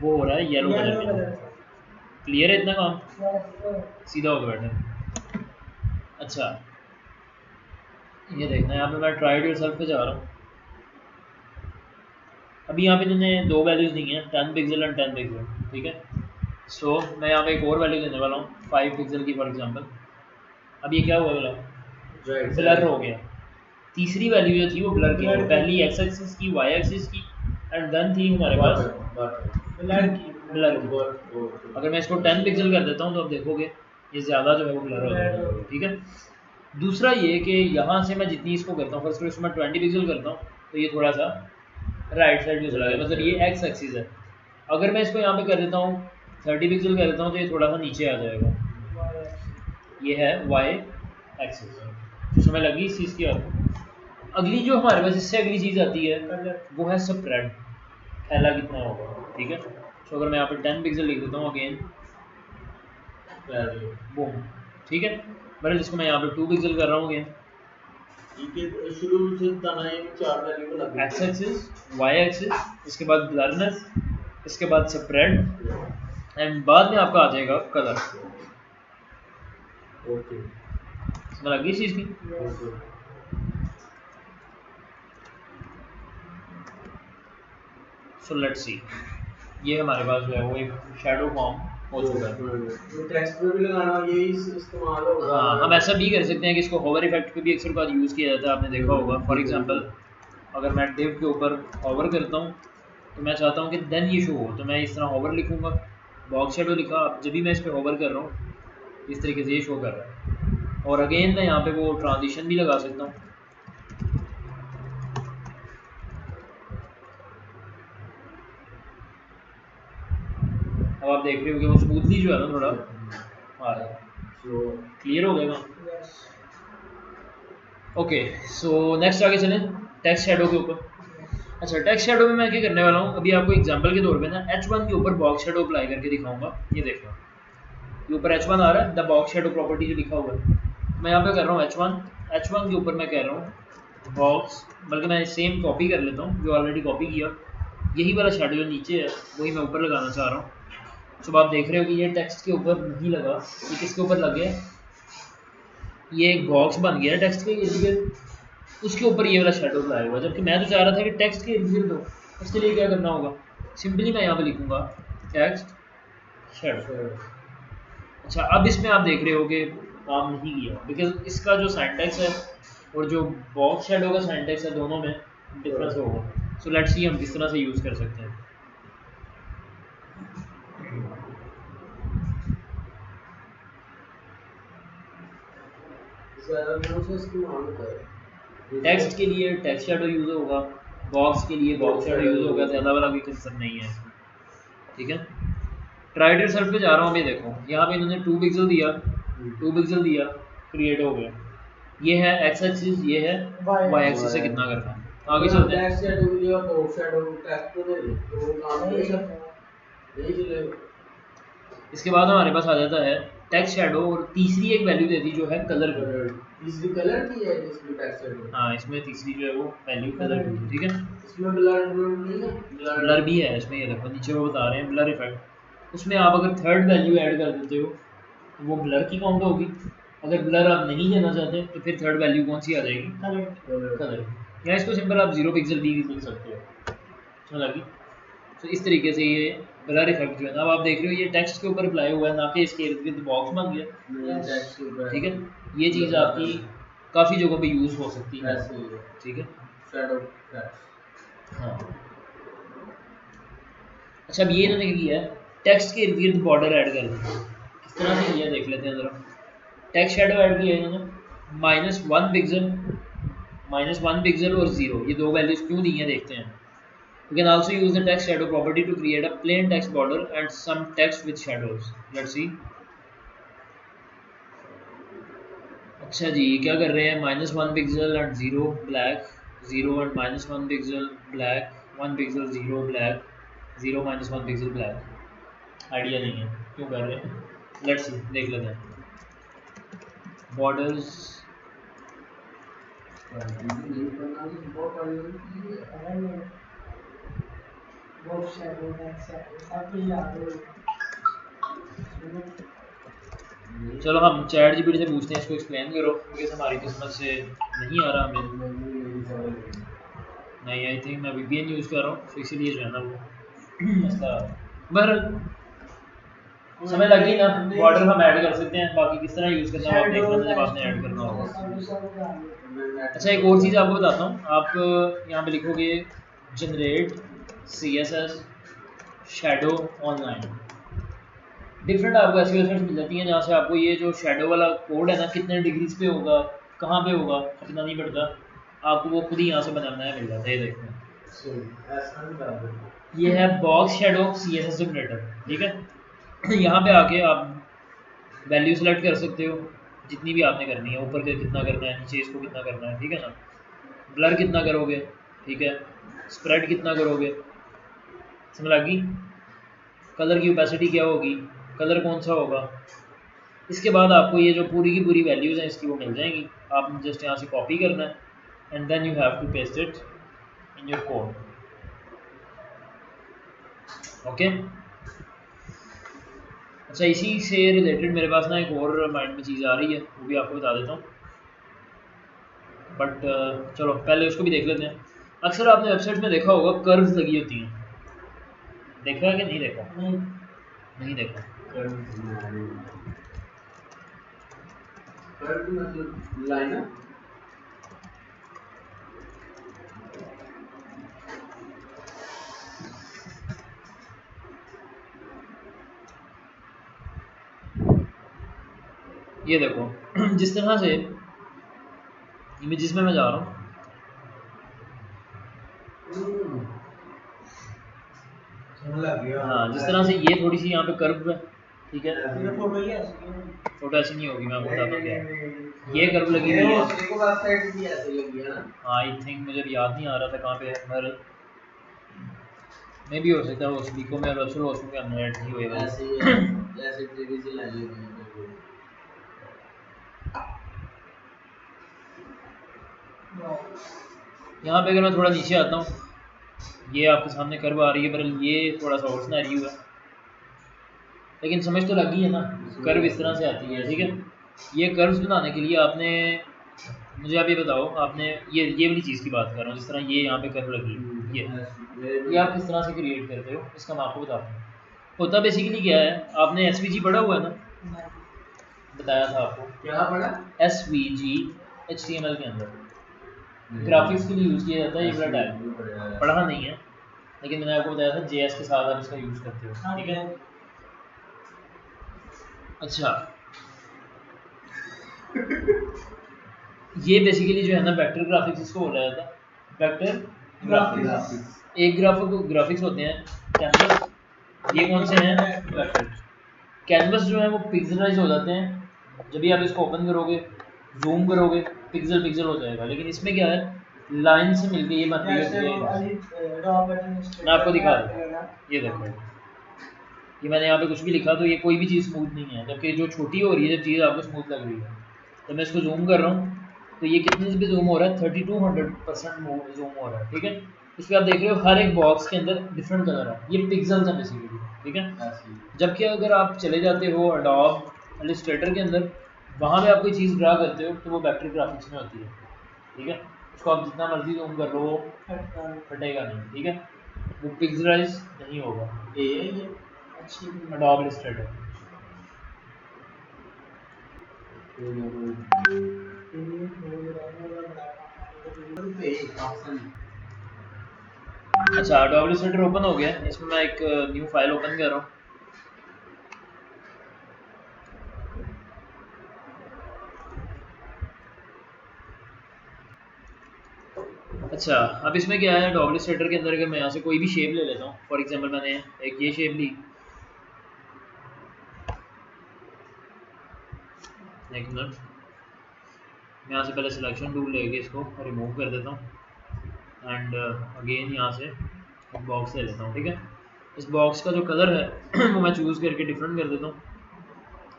वो हो रहा है येलो कलर में। क्लियर है इतना काम? सीधा होकर बैठे। अच्छा, ये देखना है यहाँ पे मैं ट्राई टू योरसेल्फ पे जा रहा हूँ। अभी यहाँ पे मैंने दो वैल्यूज़ दी हैं, 10 पिक्सल एंड 10 पिक्सल। ठीक है, सो मैं यहाँ पे एक और वैल्यू देने वाला हूँ 5 पिक्सल की फॉर एग्जांपल। अब ये क्या हुआ बोला, ब्लर हो गया। तीसरी वैल्यू जो थी वो ब्लर की, पहली एक्स एक्सिस की, वाई एक्सिस की, एंड देन थी हमारे पास ब्लर की। अगर मैं इसको 10 पिक्सल कर देता हूँ तो अब देखोगे ये ज़्यादा जो है वो ब्लर हो जाएगा। ठीक है, दूसरा ये कि यहाँ से मैं जितनी इसको करता हूँ, फर्स्ट इसको मैं 20 पिक्सल करता हूँ तो ये थोड़ा सा राइट साइड में चला गया, मतलब ये एक्स एक्सिस है। अगर मैं इसको यहाँ पे कर देता हूँ 30 पिक्सल कर देता हूँ तो ये थोड़ा सा नीचे आ जाएगा। ये है वाई एक्सिस। तो समय लगी इस चीज़ की। अगली जो हमारे पास इससे अगली चीज़ आती है वो है स्प्रेड, फैला कितना होगा। ठीक है, तो अगर मैं यहाँ पे 10 पिक्सल लिख देता हूँ अगेन बूम। ठीक है, बट जिसको मैं यहाँ पे 2 पिक्सल कर रहा हूँ अगेन, शुरू से चार वैल्यू लग एक्स एक्सिस, वाई एक्सिस, इसके बाद ब्लरनेस, इसके बाद स्प्रेड, एंड बाद में आपका आ जाएगा कलर। ओके, इसमें लगी इस चीज़ की। सो लेट्स सी, ये हमारे पास जो है वो एक शैडो फॉर्म हो चुका है। टेक्स्ट पे भी लगाना यही इस्तेमाल होगा। हाँ, हम ऐसा भी कर सकते हैं कि इसको होवर इफेक्ट पे भी अक्सर बार यूज़ किया जाता है, आपने देखा होगा। फॉर एग्जांपल अगर मैं डिव के ऊपर होवर करता हूँ तो मैं चाहता हूँ कि देन ये शो हो, तो मैं इस तरह होवर लिखूँगा, बॉक्स शेडो लिखा। अब जब भी मैं इस पर होवर कर रहा हूँ इस तरीके से ये शो कर रहा है। और अगेन मैं यहाँ पे वो ट्रांजिशन भी लगा सकता हूँ। अब आप देख रहे हो कि वो स्मूथली जो है ना थोड़ा आ रहा है। सो क्लियर हो गया ना? ओके, सो नेक्स्ट आगे चलें टेक्स्ट शेडो के ऊपर। अच्छा, टेक्स्ट शेडो में मैं क्या करने वाला हूँ, अभी आपको एग्जांपल के तौर पे ना H1 के ऊपर बॉक्स शेडो अप्लाई करके दिखाऊंगा। ये देखो ये ऊपर H1 आ रहा है, द बॉक्स शेडो प्रॉपर्टी जो लिखा हुआ है। मैं यहाँ पे कर रहा हूँ H1 के ऊपर मैं कह रहा हूँ बॉक्स, बल्कि मैं सेम कॉपी कर लेता हूँ जो ऑलरेडी कॉपी किया। यही वाला शेडो जो नीचे है वही मैं ऊपर लगाना चाह रहा हूँ। तो आप देख रहे हो कि ये टेक्स्ट के ऊपर नहीं लगा, ये किसके ऊपर लग गया, ये एक बॉक्स बन गया टेक्स्ट के इर्द गिर्द, उसके ऊपर ये वाला शेडो लगाया हुआ। जबकि मैं तो चाह रहा था कि टेक्स्ट के इर्द गिर्द हो। उसके लिए क्या करना होगा, सिंपली मैं यहाँ पे लिखूंगा टेक्स्ट शेडो। अच्छा, अब इसमें आप देख रहे हो कि काम नहीं किया बिकॉज इसका जो सिंटैक्स है और जो बॉक्स शेडो का सिंटैक्स है दोनों में डिफरेंस होगा। सो लेट्स सी हम किस तरह से यूज़ कर सकते हैं। टेक्स्ट के लिए टेक्स्ट शेडो यूज़ होगा, बॉक्स के लिए बॉक्स शेडो यूज़ होगा, ज़्यादा वाला कोई कंसर्न नहीं है इसमें, ठीक है। ट्राइड रिजल्ट पे जा रहा हूँ अभी, देखो यहाँ पे इन्होंने 2 पिक्सल दिया, 2 पिक्सल दिया, क्रिएट हो गया। ये है एक्स एक्सिस, ये है वाई एक्सिस से कितना करना है। आगे चलते हैं। इसके बाद हमारे पास आ जाता है टेक्स्ट शेडो और तीसरी एक वैल्यू देती जो है कलर की। इसमें कलर की है, इसमें टेक्स्ट शेडो। हाँ, इसमें तीसरी जो है वो वैल्यू कलर की, ठीक है। इसमें ब्लर नहीं है, ब्लर भी है इसमें, ये देखो नीचे वो बता रहे हैं ब्लर इफेक्ट। उसमें आप अगर थर्ड वैल्यू ऐड कर देते हो तो वो ब्लर की काउंट होगी। अगर ब्लर आप नहीं देना चाहते तो फिर थर्ड वैल्यू कौन सी आ जाएगी, कलर। या इसको सिंपल आप 0 पिक्सल भी लिख सकते हो, समझ लगी। तो इस तरीके से ये ब्लर इफेक्ट जो है ना, अब आप देख रहे हो ये टेक्स्ट के ऊपर अप्लाई हुआ है, ना कि इसके इर्द गिर्द बॉक्स बन गया, ठीक है। ये चीज़ आपकी काफ़ी जगहों पे यूज़ हो सकती है, ठीक है। हाँ, अच्छा अब ये इन्होंने क्या किया है, टेक्स्ट के इर्द गिर्द बॉर्डर ऐड कर दिया। किस तरह से किया देख लेते हैं ज़रा। टेक्स्ट शेडो ऐड किया इन्होंने, -1 पिक्सल, -1 पिक्सल और 0, ये दो वैल्यूज क्यों दी हैं देखते हैं। You can also use the text shadow property to create a plain text border and some text with shadows. Let's see. अच्छा जी, क्या कर रहे हैं, -1 pixel and 0 black, 0 and -1 pixel black, 1 pixel 0 black, 0 -1 pixel black. Idea नहीं है क्यों कर रहे हैं, लेट्स सी, देख लेते हैं। बॉर्डर्स चलो हम चैट जीपीटी से पूछते हैं, इसको एक्सप्लेन करो क्योंकि हमारी किस्मत से नहीं आ रहा हमें। नहीं, आई थिंक मैं वीपीएन यूज़ कर रहा हूँ तो इसीलिए जो है ना वो मसला। बहरहाल समय लगी ना, बॉर्डर हम ऐड कर सकते हैं, बाकी किस तरह यूज़ करना है आप देख लेना जब आपने ऐड करना होगा। अच्छा, एक और चीज़ आपको बताता हूँ, आप यहाँ पे लिखोगे generate CSS shadow online, different आपको ऐसी वेबसाइट मिल जाती हैं जहाँ से आपको ये जो शेडो वाला कोड है ना, कितने डिग्रीज पे होगा, कहाँ पे होगा, पता नहीं पड़ता, आपको वो खुद ही यहाँ से बनाना है, मिल जाता है। ये देखो ये है बॉक्स शेडो CSS जनरेटर, ठीक है। यहाँ पे आके आप वैल्यू सेलेक्ट कर सकते हो जितनी भी आपने करनी है, ऊपर के कितना करना है, नीचे इसको कितना करना है, ठीक है ना। ब्लर कितना करोगे, ठीक है, स्प्रेड कितना करोगे, समझ लगी। कलर की ओपेसिटी क्या होगी, कलर कौन सा होगा। इसके बाद आपको ये जो पूरी की पूरी वैल्यूज़ हैं इसकी वो मिल जाएंगी, आपने जस्ट यहाँ से कॉपी करना है and then you have to paste it in your code, okay. अच्छा, इसी से रिलेटेड मेरे पास ना एक और माइंड में चीज़ आ रही है, वो भी आपको बता देता हूँ, बट चलो पहले उसको भी देख लेते हैं। अक्सर आपने वेबसाइट में देखा होगा कर्व्स लगी होती हैं, देखा है कि नहीं देखा, नहीं देखा। मतलब लाइन ये देखो जिस तरह से इमेजेस में मैं जा रहा हूँ, हाँ, जिस तरह से ये थोड़ी सी यहाँ पे कर्व है, ठीक है, फोटो ऐसी नहीं होगी, मैं आपको बताता हूँ क्या ये कर्व लगी हुई है। हाँ, आई थिंक मुझे याद नहीं आ रहा था कहाँ पे है, पर मे भी हो सकता है उस वीको में वेबसाइट उसमें भी हमने ऐड की हुई है। यहाँ पे अगर मैं थोड़ा नीचे आता हूँ, ये आपके सामने कर्व आ रही है, पर ये थोड़ा सा और सिनेरियो है, लेकिन समझ तो लगी है ना, कर्व इस तरह से आती है, ठीक है। ये कर्व्स बनाने के लिए आपने, मुझे आप ये बताओ, आपने ये वाली चीज़ की बात कर रहा हूँ, जिस तरह ये यहाँ पे कर्व लगी, ये आप किस तरह से क्रिएट करते हो, इसका मैं आपको बताता हूँ। होता बेसिकली क्या है, आपने एसवीजी पढ़ा हुआ है ना, बताया था आपको क्या पढ़ा? एसवीजी एचटीएमएल के अंदर ग्राफिक्स के लिए यूज़ किया जाता है, ये बड़ा टैग पढ़ा नहीं है, लेकिन मैंने आपको बताया था जेएस के साथ आप इसका यूज़ करते हो, ठीक है। अच्छा ये बेसिकली जो है ना वेक्टर ग्राफिक्स इसको बोला जाता है, वेक्टर ग्राफिक्स। एक ग्राफिक्स होते हैं कैनवस, ये कौन से हैं, वेक्टर। कैनवस जो है वो पिक्सलाइज हो जाते हैं, जब भी आप इसको ओपन करोगे जूम करोगे पिक्सल पिक्सल हो जाएगा, लेकिन इसमें क्या है लाइन से मिलके ये बन रही है। मैं आपको दिखा दूँ, ये देखो ये मैंने यहाँ पे कुछ भी लिखा तो ये कोई भी चीज़ स्मूथ नहीं है, जबकि जो छोटी हो रही है जब चीज़ आपको स्मूथ लग रही है, तो मैं इसको जूम कर रहा हूँ तो ये कितने से भी जूम हो रहा है, 3200% जूम हो रहा है, ठीक है। इस पर आप देख रहे हो हर एक बॉक्स के अंदर डिफरेंट कलर है, ये पिक्सल्स हैं बेसिकली, ठीक है। जबकि अगर आप चले जाते हो एडोब इलस्ट्रेटर के अंदर, वहाँ पे आप कोई चीज़ ड्रा करते हो तो वो वेक्टर ग्राफिक्स में होती है, ठीक है। उसको आप जितना मर्जी जूम कर लो फटेगा नहीं, ठीक है, वो पिक्सलाइज नहीं होगा, एडोब इलस्ट्रेटर। अच्छा एडोब इलस्ट्रेटर ओपन हो गया, इसमें मैं एक न्यू फाइल ओपन कर रहा हूँ। अच्छा अब इसमें क्या है, एडोब इलस्ट्रेटर के अंदर अगर मैं यहाँ से कोई भी शेप ले लेता हूँ, फॉर एग्जांपल मैंने एक ये शेप ली, एक मिनट, मैं यहाँ से पहले सिलेक्शन टूल लेके इसको रिमूव कर देता हूँ एंड अगेन यहाँ से एक बॉक्स ले लेता हूँ, ठीक है। इस बॉक्स का जो कलर है वो मैं चूज़ करके डिफरेंट कर देता हूँ,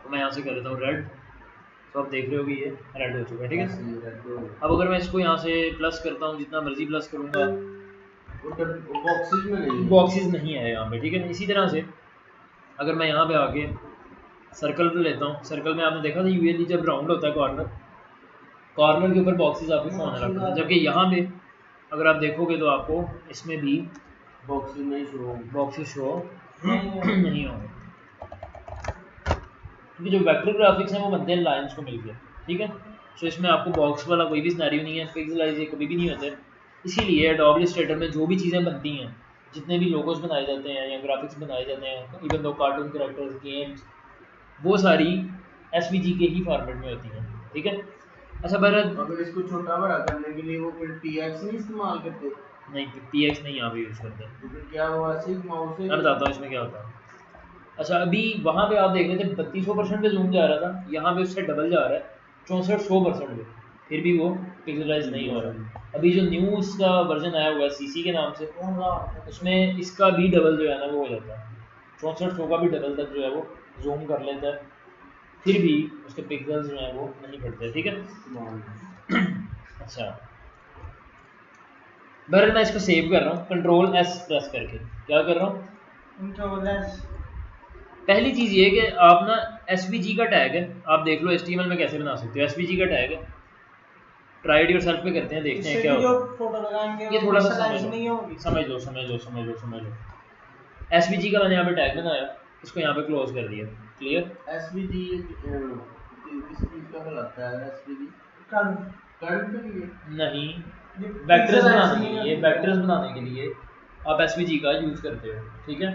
तो मैं यहाँ से कर देता हूँ रेड, तो आप देख रहे हो कि ये रेड हो चुका है, ठीक है। अब अगर मैं इसको यहाँ से प्लस करता हूँ, जितना मर्जी प्लस करूँगा, बॉक्सेस नहीं है यहाँ पे, ठीक है। इसी तरह से अगर मैं यहाँ पे आके सर्कल पे लेता हूँ, सर्कल में आपने देखा था यूएली जब राउंड होता है कॉर्नर के ऊपर बॉक्सेस आपको शो होने लगते हैं, जबकि यहाँ पे अगर आप देखोगे तो आपको इसमें भी बॉक्सेस शो नहीं होंगे, क्योंकि जो वेक्टर ग्राफिक्स हैं वो बनते हैं लाइंस को मिलकर, ठीक है। सो इसमें आपको बॉक्स वाला कोई भी सिनेरियो नहीं है, पिक्सलाइज कभी भी नहीं होते, इसीलिए एडोब इलस्ट्रेटर में जो भी चीज़ें बनती हैं, जितने भी लोगोस बनाए जाते हैं या ग्राफिक्स बनाए जाते हैं, even though cartoon characters games, वो सारी एसवीजी के ही फॉर्मेट में होती हैं, ठीक है। अच्छा भरत, अगर इसको छोटा बड़ा करने के लिए वो फिर टीएक्स नहीं इस्तेमाल करते? नहीं पीएक्स नहीं यहाँ पे यूज़ करते, तो फिर क्या हुआ, सिर्फ माउस से? मैं बताता हूँ इसमें क्या होता है। अच्छा अभी वहाँ पे आप देख रहे थे 3200% पे जूम जा रहा था, यहाँ पे उससे डबल जा रहा है 6400% पे, फिर भी वो पिक्सलाइज नहीं हो रहा। अभी जो न्यू इसका वर्जन आया हुआ है सीसी के नाम से, उसमें इसका भी डबल जो है ना वो हो जाता है, 6400 का भी डबल तक जो है वो जूम कर लेता है, फिर भी उसके पिक्सल्स जो है वो नहीं बढ़ते, ठीक है। अच्छा बहरहाल मैं इसको सेव कर रहा हूँ, कंट्रोल एस प्रेस करके, क्या कर रहा हूँ, कंट्रोल एस। पहली चीज़ ये है कि आप ना एसवीजी का टैग है, आप देख लो एचटीएमएल में कैसे बना सकते हो, एसवीजी का टैग है, ट्राई इट योरसेल्फ पे करते हैं, देखते हैं क्या होगा। ये थोड़ा सा समझ लो एसवीजी का मैंने यहाँ पे टैग बनाया, इसको यहाँ पे क्लोज कर दिया, क्लियर। एसवीजी किस चीज का कहलाता है? एसवीजी करंट के लिए नहीं, वेक्टर्स बनाने के लिए, वेक्टर्स बनाने के लिए आप एसवीजी का यूज करते हो, ठीक है।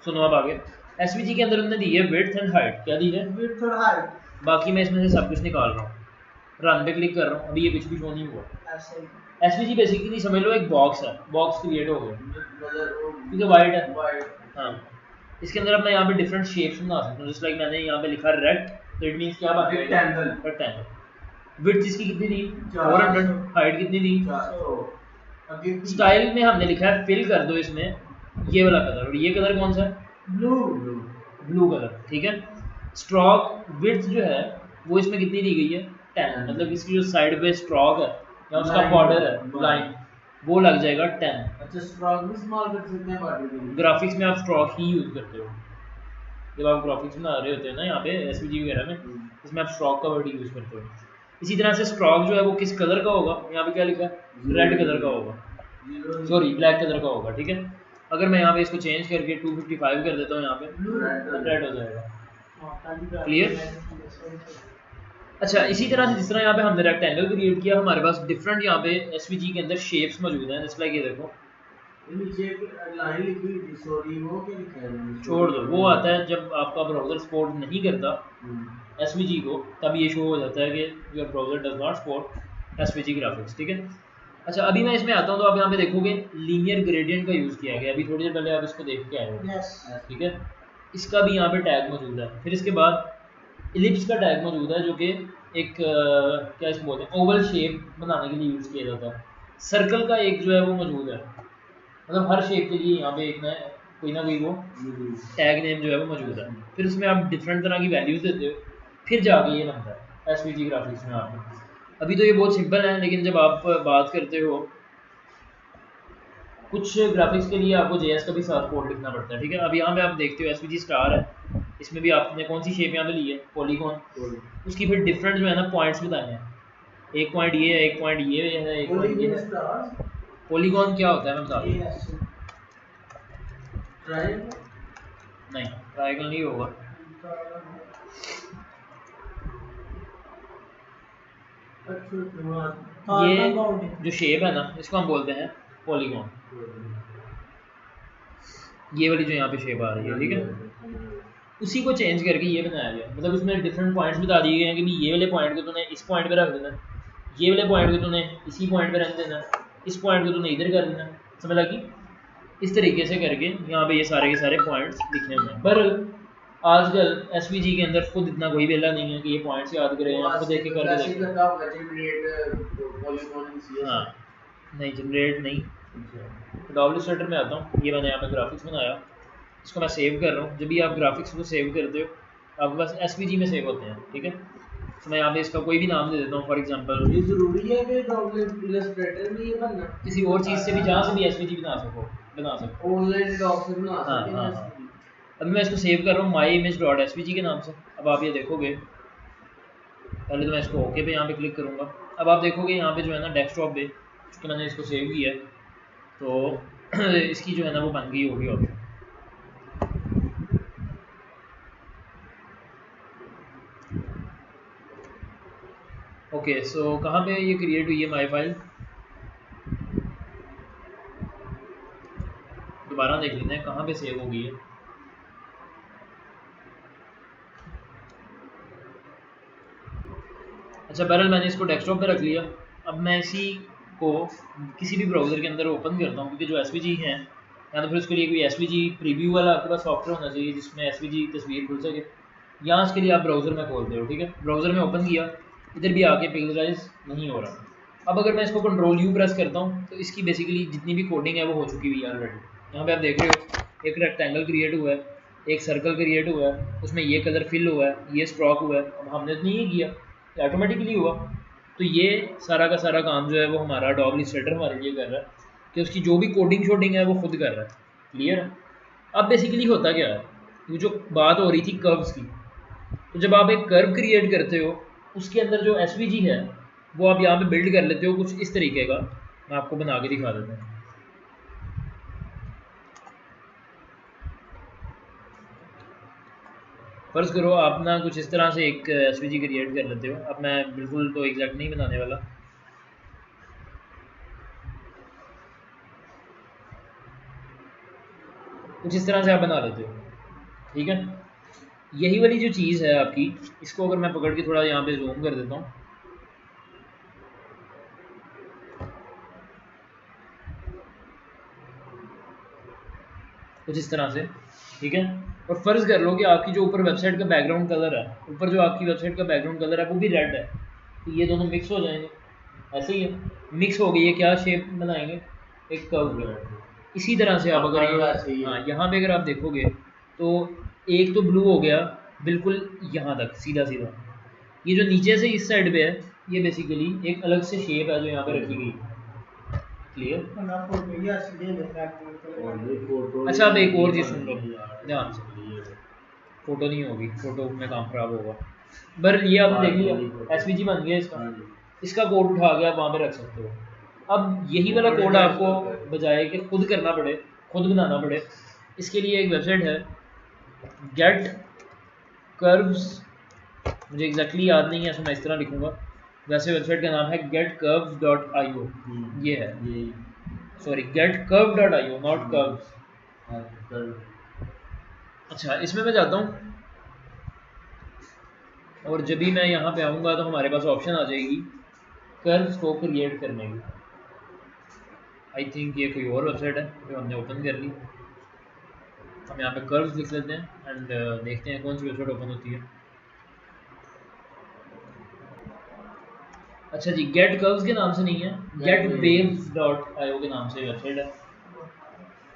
सुनो अब आगे, एसवीजी के अंदर उन्होंने दी है विड्थ एंड हाइट, क्या दी है, विड्थ और हाइट, बाकी मैं इसमें से सब कुछ निकाल रहा हूँ, रन पे क्लिक कर रहा हूँ, अभी ये कुछ भी शो नहीं हुआ। एसवीजी बेसिकली समझ लो एक बॉक्स है, बॉक्स क्रिएट हो गया क्योंकि वाइट है, हाँ। इसके अंदर अब मैं यहाँ पे डिफरेंट शेप्स बना सकता हूँ, जस्ट लाइक मैंने यहाँ पे लिखा रेक्ट, तो इट मींस क्या बात है, रेक्टेंगल। विड्थ इसकी कितनी थी, 400, हाइट कितनी थी, 400। स्टाइल में हमने लिखा है फिल कर दो इसमें ये वाला कलर, और ये कलर कौन सा है, ब्लू कलर, ठीक है। स्ट्रोक विड्थ जो है वो इसमें कितनी दी गई है, 10, मतलब इसकी जो साइड पे स्ट्रोक है या उसका बॉर्डर है लाइन, वो लग जाएगा 10। अच्छा स्ट्रोक भी इस्तेमाल कर सकते हैं बॉर्डर के लिए? ग्राफिक्स में आप स्ट्रोक ही यूज करते हो, जब आप ग्राफिक्स बना रहे होते हैं ना यहाँ पे एसवीजी वगैरह में, इसमें आप स्ट्रोक का वर्ड यूज करते हो। इसी तरह से स्ट्रोक जो है वो किस कलर का होगा, यहाँ पे क्या लिखा है, रेड कलर का होगा, सॉरी ब्लैक कलर का होगा, ठीक है। अगर मैं यहाँ पे इसको चेंज करके 255 कर देता हूँ यहाँ पे रेड हो जाएगा। क्लियर? अच्छा, इसी तरह से जिस तरह यहाँ पे हमने रेक्टेंगल क्रिएट किया, हमारे पास डिफरेंट यहाँ पे एसवीजी के अंदर शेप्स मौजूद हैं। जैसे लाइक ये देखो, नीचे एक लाइन लिखी हुई थी, सॉरी वो क्या लिखा है? छोड़ दो, वो आता है जब आपका ब्राउजर सपोर्ट नहीं करता एसवीजी को, तब ये शो हो जाता है कि your browser does not support SVG graphics. ठीक है। अच्छा, अभी मैं इसमें आता हूँ तो आप यहाँ पे देखोगे लीनियर ग्रेडियंट का यूज़ किया गया। अभी थोड़ी देर पहले आप इसको देख के आए हो। ठीक है, इसका भी यहाँ पे टैग मौजूद है। फिर इसके बाद इलिप्स का टैग मौजूद है, जो कि एक क्या इसको बोलते हैं, ओवल शेप बनाने के लिए यूज़ किया जाता है। सर्कल का एक जो है वो मौजूद है, मतलब हर शेप के लिए यहाँ पे एक कोई ना कोई वो टैग नेम जो है वो मौजूद है। फिर उसमें आप डिफरेंट तरह की वैल्यूज़ देते हो, फिर जाके ये बनता है एसवीजी ग्राफिक्स में आपको। अभी तो ये बहुत सिंपल है, लेकिन जब आप बात करते हो कुछ ग्राफिक्स के लिए आपको जेएस का भी साथ कोड लिखना पड़ता है। ठीक है, अब यहाँ पे आप देखते हो एसवीजी स्टार है, इसमें भी आपने कौन सी शेप यहाँ पे ली है, पॉलीगॉन। उसकी फिर डिफरेंट जो है ना पॉइंट्स बताए हैं, एक पॉइंट ये है, एक पॉइंट ये है, एक पॉइंट ये है। पॉलीगॉन क्या होता है मैं बता दूँ? नहीं, ट्रायंगल नहीं होगा। ये जो शेप है ना, इसको हम बोलते हैं पॉलीगॉन। ये वाली जो यहाँ पे शेप आ रही है, ठीक है, उसी को चेंज करके ये बनाया गया। मतलब उसमें डिफरेंट पॉइंट्स बता दिए गए हैं कि भाई ये वाले पॉइंट को तूने इस पॉइंट पे रख देना, ये वाले पॉइंट को तूने इसी पॉइंट पे रख देना, इस पॉइंट को तूने इधर कर देना। समझ लगी? इस तरीके से करके यहाँ पे ये सारे के सारे पॉइंट्स लिखने हुए हैं। पर आजकल एसवीजी के अंदर खुद इतना कोई वेला नहीं है कि ये पॉइंट्स याद करें, आपको देख के करके देखें। हाँ, नहीं जनरेट नहीं। डब्ल्यू इलस्ट्रेटर में आता हूँ, ये मैंने यहाँ पे ग्राफिक्स बनाया, इसको मैं सेव कर रहा हूँ। जब भी आप ग्राफिक्स को सेव करते हो आपके पास एसवीजी में सेव होते हैं। ठीक है, तो मैं यहाँ पे इसका कोई भी नाम दे देता हूँ। फॉर एग्जांपल, ये जरूरी है कि डब्ल्यू इलस्ट्रेटर में ये बनना, किसी और चीज़ से भी, जहाँ से भी एसवीजी बना सको ऑनलाइन डॉक से बना सकते हैं। हाँ। अभी मैं इसको सेव कर रहा हूँ माई इमेज डॉट एसवीजी के नाम से। अब आप ये देखोगे, पहले तो मैं इसको ओके पे यहाँ पे क्लिक करूँगा। अब आप देखोगे यहाँ पे जो है ना डेस्कटॉप पे, चूँकि मैंने इसको सेव किया है तो इसकी जो है ना वो बन गई होगी ऑप्शन। ओके, सो कहाँ पे ये क्रिएट हुई है माई फाइल, दोबारा देख लेते हैं कहाँ पे सेव हो गई है। अच्छा, बहरहाल मैंने इसको डेस्कटॉप पे रख लिया। अब मैं इसी को किसी भी ब्राउज़र के अंदर ओपन करता हूँ, क्योंकि जो एसवीजी है, या तो फिर उसके लिए कोई एसवीजी प्रीव्यू वाला आपके पास सॉफ्टवेयर होना चाहिए जिसमें एसवीजी तस्वीर खुल सके। यहाँ इसके लिए आप ब्राउज़र में खोलते हो। ठीक है, ब्राउज़र में ओपन किया, इधर भी आके पिक्चराइज नहीं हो रहा। अब अगर मैं इसको कंट्रोल यू प्रेस करता हूँ तो इसकी बेसिकली जितनी भी कोडिंग है वो हो चुकी हुई है ऑलरेडी। यहाँ पे आप देख रहे हो एक रेक्टेंगल क्रिएट हुआ है, एक सर्कल क्रिएट हुआ है, उसमें ये कलर फिल हुआ है, ये स्ट्रोक हुआ है। अब हमने तो नहीं किया, ऑटोमेटिकली हुआ। तो ये सारा का सारा काम जो है वो हमारा डॉग इलस्ट्रेटर हमारे लिए कर रहा है, कि उसकी जो भी कोडिंग शोडिंग है वो खुद कर रहा है। क्लियर है? अब बेसिकली होता क्या है, वो जो बात हो रही थी कर्व्स की, तो जब आप एक कर्व क्रिएट करते हो उसके अंदर जो एसवीजी है वो आप यहाँ पे बिल्ड कर लेते हो कुछ इस तरीके का। मैं आपको बना के दिखा देता हूँ। फर्ज करो आप ना कुछ इस तरह से एक एसवीजी क्रिएट कर लेते हो। अब मैं बिल्कुल तो एग्जैक्ट नहीं बनाने वाला, कुछ इस तरह से आप बना लेते हो। ठीक है, यही वाली जो चीज़ है आपकी, इसको अगर मैं पकड़ के थोड़ा यहाँ पे जूम कर देता हूँ, कुछ इस तरह से। ठीक है, और फ़र्ज़ कर लो कि आपकी जो ऊपर वेबसाइट का बैकग्राउंड कलर है, ऊपर जो आपकी वेबसाइट का बैकग्राउंड कलर है वो भी रेड है, तो ये दोनों मिक्स हो जाएंगे। ऐसे ही है, मिक्स हो गई है, क्या शेप बनाएंगे, एक कर्व। इसी तरह से आप अगर हाँ यहाँ पे अगर आप देखोगे तो एक तो ब्लू हो गया बिल्कुल यहाँ तक सीधा सीधा, ये जो नीचे से इस साइड पे है ये बेसिकली एक अलग से शेप है जो यहाँ पे रखी गई। क्लियर? अच्छा, अब एक और चीज़ सुन लो ध्यान से, फोटो नहीं होगी, फोटो में काम खराब होगा। पर ये आपने देख लिया एसवीजी बन गया इसका, इसका कोड उठा के आप वहाँ पे रख सकते हो। अब यही वाला कोड आपको बजाय कि खुद करना पड़े, खुद बनाना पड़े, इसके लिए एक वेबसाइट है गेट कर्व्स, मुझे एग्जैक्टली याद नहीं है, मैं इस तरह लिखूँगा। वैसे वेबसाइट का नाम है getcurves.io, ये है, सॉरी getcurve.io नॉट कर्व्स। अच्छा, इसमें मैं जाता हूँ और जब भी मैं यहाँ पे आऊँगा तो हमारे पास ऑप्शन आ जाएगी कर्व्स को क्रिएट करने की। आई थिंक ये कोई और वेबसाइट है जो हमने ओपन कर ली। हम यहाँ पे कर्व्स लिख लेते हैं एंड देखते हैं कौन सी वेबसाइट ओपन होती है। अच्छा जी, गेट कर्व्स के नाम से नहीं है, getwaves.io के नाम से वेबसाइट है।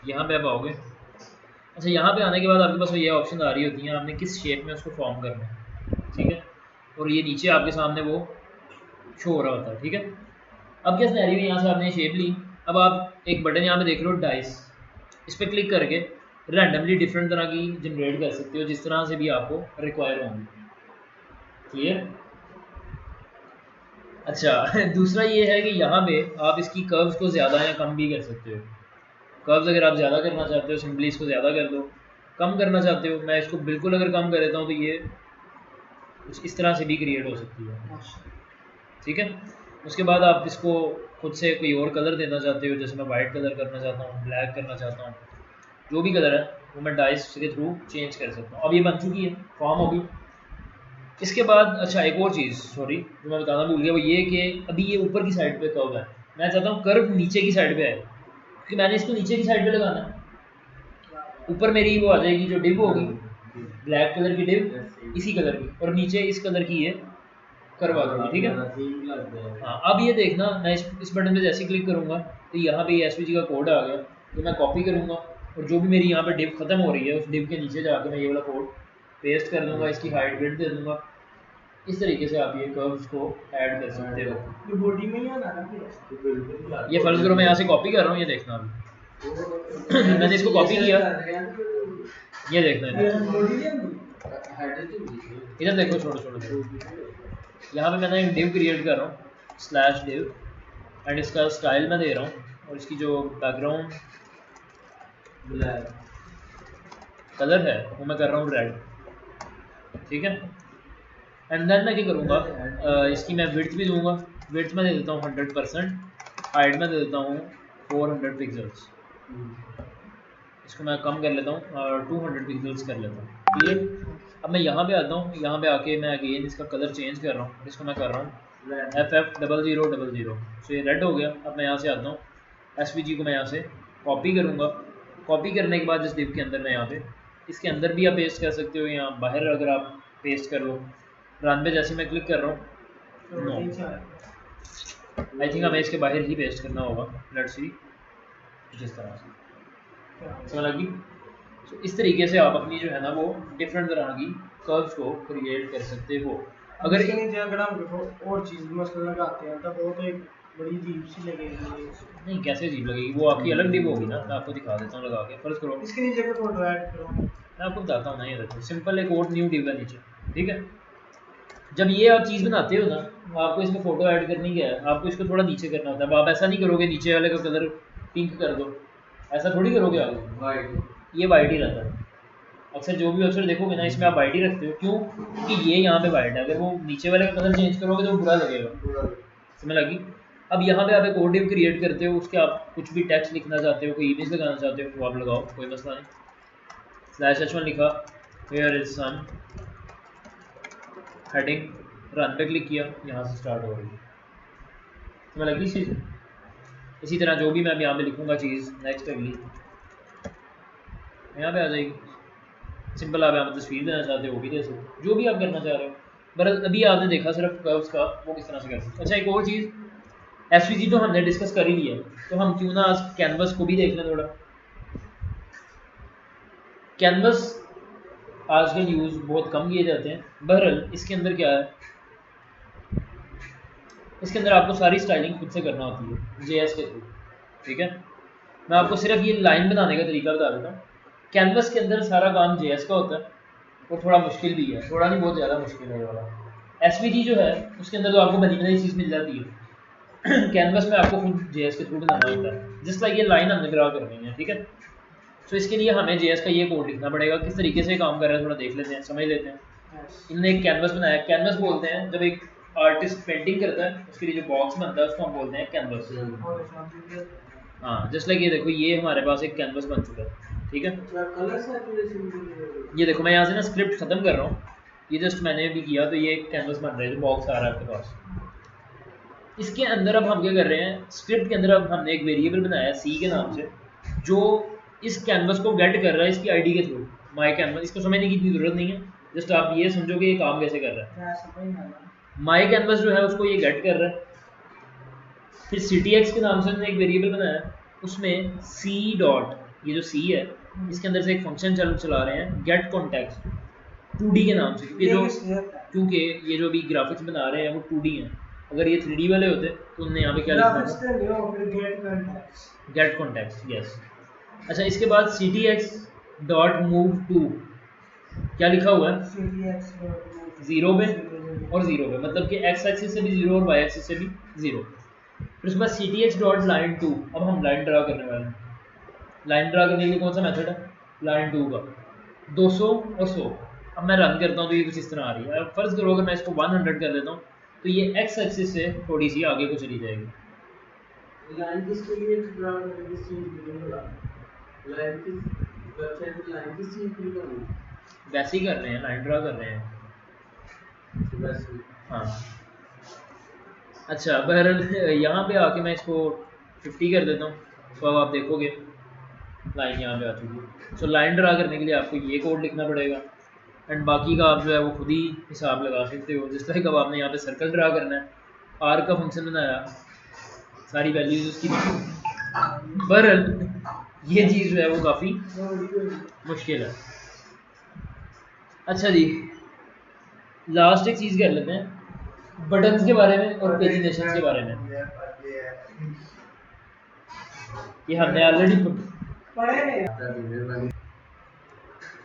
यहाँ पे आप आओगे। अच्छा, यहाँ पे आने के बाद आपके पास ये ऑप्शन आ रही होती हैं, आपने किस शेप में उसको फॉर्म करना है, ठीक है। और ये नीचे आपके सामने वो शो हो रहा होता है, ठीक है। अब क्या सिनेरियो है, यहाँ से आपने शेप ली, अब आप एक बटन यहाँ पे देख रहे हो डाइस, इस पर क्लिक करके रैंडमली डिफरेंट तरह की जनरेट कर सकते हो जिस तरह से भी आपको रिक्वायर होंगी। क्लियर? अच्छा दूसरा ये है कि यहाँ पे आप इसकी कर्व्स को ज़्यादा या कम भी कर सकते हो। कर्व्स अगर आप ज़्यादा करना चाहते हो सिंपली इसको ज़्यादा कर दो, कम करना चाहते हो, मैं इसको बिल्कुल अगर कम कर देता हूँ तो ये कुछ इस तरह से भी क्रिएट हो सकती है, ठीक है। उसके बाद आप इसको खुद से कोई और कलर देना चाहते हो, जैसे मैं वाइट कलर करना चाहता हूँ, ब्लैक करना चाहता हूँ, जो भी कलर है वो मैं डाइस के थ्रू चेंज कर सकता हूँ। अब ये बन चुकी है, फॉर्म होगी। इसके बाद अच्छा एक और चीज़ सॉरी जो मैं बताना भूल गया, वो ये कि अभी ये ऊपर की साइड पे कर्व है, मैं चाहता हूँ कर्व नीचे की साइड पे है, क्योंकि मैंने इसको नीचे की साइड पे लगाना है। ऊपर मेरी वो आ जाएगी जो डिव होगी, ब्लैक कलर की डिव इसी कलर की, और नीचे इस कलर की ये कर्व आ जाएगी, ठीक है। हाँ, अब ये देखना, मैं इस बटन पे जैसे क्लिक करूँगा तो यहाँ पे ये SVG का कोड आ गया, तो मैं कॉपी करूँगा और जो भी मेरी यहाँ पे डिव खत्म हो रही है उस डिव के नीचे जाकर मैं ये वाला कोड पेस्ट कर दूंगा, इसकी हाइट विड्थ दे दूंगा। इस तरीके से आप ये कर्व्स को ऐड कर सकते हो। ये बॉडी में ही आना है, ये फर्ज करो मैं यहाँ से कॉपी कर रहा हूँ, ये देखना अभी मैंने इसको कॉपी किया, ये देखना इधर देखो, छोड़ो यहाँ पे मैंने एक डिव क्रिएट कर रहा हूँ स्लैश डिव, एंड इसका स्टाइल मैं दे रहा हूँ और इसकी जो बैकग्राउंड कलर है वो मैं कर रहा हूँ रेड, ठीक है। एंड देन मैं क्या करूँगा, इसकी मैं विड्थ भी दूंगा, विड्थ में दे देता हूँ 100%, हाइट में दे देता हूँ 400 पिक्सल्स, इसको मैं कम कर लेता हूँ और 200 पिक्सल्स कर लेता हूँ, क्लियर। अब मैं यहाँ पे आता हूँ, यहाँ पे आके मैं अगेन इसका कलर चेंज कर रहा हूँ, इसको मैं कर रहा हूँ FF0000, सो ये रेड हो गया। अब मैं यहाँ से आता हूँ, SVG को मैं यहाँ से कॉपी करूँगा, कॉपी करने के बाद इस डिव के अंदर मैं यहाँ पे इसके अंदर भी आप पेस्ट कर सकते हो, या बाहर अगर आप पेस्ट कर लो। रन पे जैसे मैं क्लिक कर रहा हूँ, नो आई थिंक हमें इसके बाहर ही पेस्ट करना होगा, लेट्स सी जिस तरह से समझ लगी। तो इस तरीके से आप अपनी जो है ना वो डिफरेंट तरह की कर्व्स को क्रिएट कर सकते हो। अगर अगर हम और चीज़ मसला लगाते हैं तब वो तो एक बड़ी अजीब सी लगेगी। नहीं, कैसे अजीब लगेगी, वो आपकी अलग डिव होगी ना, मैं आपको दिखा देता हूँ लगा के। फर्ज करो इसके नीचे का फोटो ऐड करो, मैं आपको बताता हूँ ना, ये देखो सिंपल एक और न्यू डिव है नीचे, ठीक है। जब ये आप चीज़ बनाते हो ना, आपको इसमें फ़ोटो ऐड करनी क्या है, आपको इसको थोड़ा नीचे करना होता है। अब आप ऐसा नहीं करोगे नीचे वाले का कलर पिंक कर दो, ऐसा थोड़ी करोगे आप, वाइट, ये वाइट ही रहता है अक्सर। जो भी वेबसाइट देखोगे ना इसमें आप वाइट ही रखते हो, क्यों? क्योंकि ये यहाँ पे वाइट है, अगर वो नीचे वाले का कलर चेंज करोगे तो बुरा लगेगा, समझ लगी। अब यहाँ पे आप एक और डिव क्रिएट करते हो, उसके आप कुछ भी टेक्स्ट लिखना चाहते हो, कोई इमेज लगाना चाहते हो वो आप लगाओ, कोई मसला नहीं। /h1 लिखा, where is sun, heading, run पे क्लिक किया, यहाँ से स्टार्ट हो रही है, समझ लगी चीज़। इसी तरह जो भी मैं यहाँ पे लिखूँगा चीज़ नेक्स्ट अगली यहाँ पे आ जाएगी। सिंपल आप यहाँ पर तस्वीर देना चाहते हो वो भी दे सकते हो, जो भी आप करना चाह रहे हो। पर अभी आपने देखा सिर्फ कर्व्स का, वो किस तरह से कर सकते। अच्छा, एक और चीज़, SVG तो हमने डिस्कस कर ही लिया, तो हम क्यों ना आज कैनवस को भी देख लें थोड़ा। कैनवस आजकल यूज़ बहुत कम किए जाते हैं, बहरहाल इसके अंदर क्या है, इसके अंदर आपको सारी स्टाइलिंग खुद से करना होती है JS के थ्रू, ठीक है। मैं आपको सिर्फ ये लाइन बनाने का तरीका बता देता हूँ। कैनवस के अंदर सारा काम JS का होता है, और थोड़ा मुश्किल भी है, थोड़ा नहीं बहुत ज़्यादा मुश्किल है ये वाला। SVG जो है उसके अंदर तो आपको बनी बनाई चीज़ मिल जाती है कैनवस में आपको खुद JS के थ्रू बनाना होता है, जिस लाइक ये लाइन हमने ड्रा करनी है, ठीक है। सो इसके लिए हमें जेएस का ये कोड लिखना पड़ेगा। किस तरीके से काम कर रहा है थोड़ा देख लेते हैं, समझ लेते हैं। इन्होंने एक कैनवस बनाया, कैनवस बोलते हैं जब एक आर्टिस्ट पेंटिंग करता है उसके लिए जो बॉक्स बनता है उसको हम बोलते हैं कैनवस। हाँ जस्ट लाइक ये देखो, ये हमारे पास एक कैनवस बन चुका है, ठीक है। ये देखो मैं यहाँ से ना स्क्रिप्ट खत्म कर रहा हूँ, ये जस्ट मैंने भी किया तो ये एक कैनवस बन रहा है जो बॉक्स आ रहा है आपके पास। इसके अंदर अब हम क्या कर रहे हैं, स्क्रिप्ट के अंदर अब हमने एक वेरिएबल बनाया सी के नाम से जो इस कैनवस को गेट कर रहा है इसकी आईडी के थ्रू, माई कैनवस। इसको समझने की इतनी जरूरत नहीं है, जस्ट आप ये समझो कि ये काम कैसे कर रहा है। माई कैनवस जो है उसको ये गेट कर रहा है। फिर ctx के नाम से हमने एक वेरिएबल बनाया, उसमें c डॉट, ये जो c है इसके अंदर से एक फंक्शन चला रहे हैं गेट कॉन्टेक्स्ट 2D के नाम से, क्योंकि ये जो अभी ग्राफिक्स बना रहे हैं वो 2D हैं। अगर ये 3D वाले होते तो उन्होंने यहाँ पे क्या लिखा था, गेट कॉन्टेक्स्ट, यस। अच्छा इसके बाद ctx डॉट मूव टू, क्या लिखा हुआ है 0 पे और 0 पे, मतलब कि x एक्सिस से भी 0 और y एक्सिस से भी 0। फिर उसके बाद ctx डॉट लाइन 2, अब हम लाइन ड्रा करने वाले हैं। लाइन ड्रा करने के लिए कौन सा मेथड है, लाइन 2 का 200 और 100। अब मैं रन करता हूँ तो ये कुछ इस तरह आ रही है। फर्ज करो अगर मैं इसको 100 कर देता हूँ तो ये x एक्सिस से थोड़ी सी आगे को चली जाएगी। लाइन किसके लिए ड्रा करेंगे, किस चीज के लिए लाइन किस वेबसाइट पे लाइन किस चीज के लिए करना, वैसे ही कर रहे हैं, लाइन ड्रा कर रहे हैं वैसे। हाँ अच्छा बहरहाल यहाँ पे आके मैं इसको 50 कर देता हूँ, तो अब आप देखोगे लाइन यहाँ पे आ चुकी है। सो लाइन ड्रा करने के लिए आपको ये कोड लिखना पड़ेगा एंड बाकी का आप जो है वो खुद ही हिसाब लगा सकते हो। जिस तरह कब आपने यहाँ पे सर्कल ड्रा करना है, आर का फंक्शन बनाया, सारी वैल्यूज उसकी, बहरहाल ये चीज़ जो है वो काफ़ी मुश्किल है। अच्छा जी लास्ट एक चीज़ कर लेते हैं बटन्स के बारे में और पेजिनेशन के बारे में। ये हमने ऑलरेडी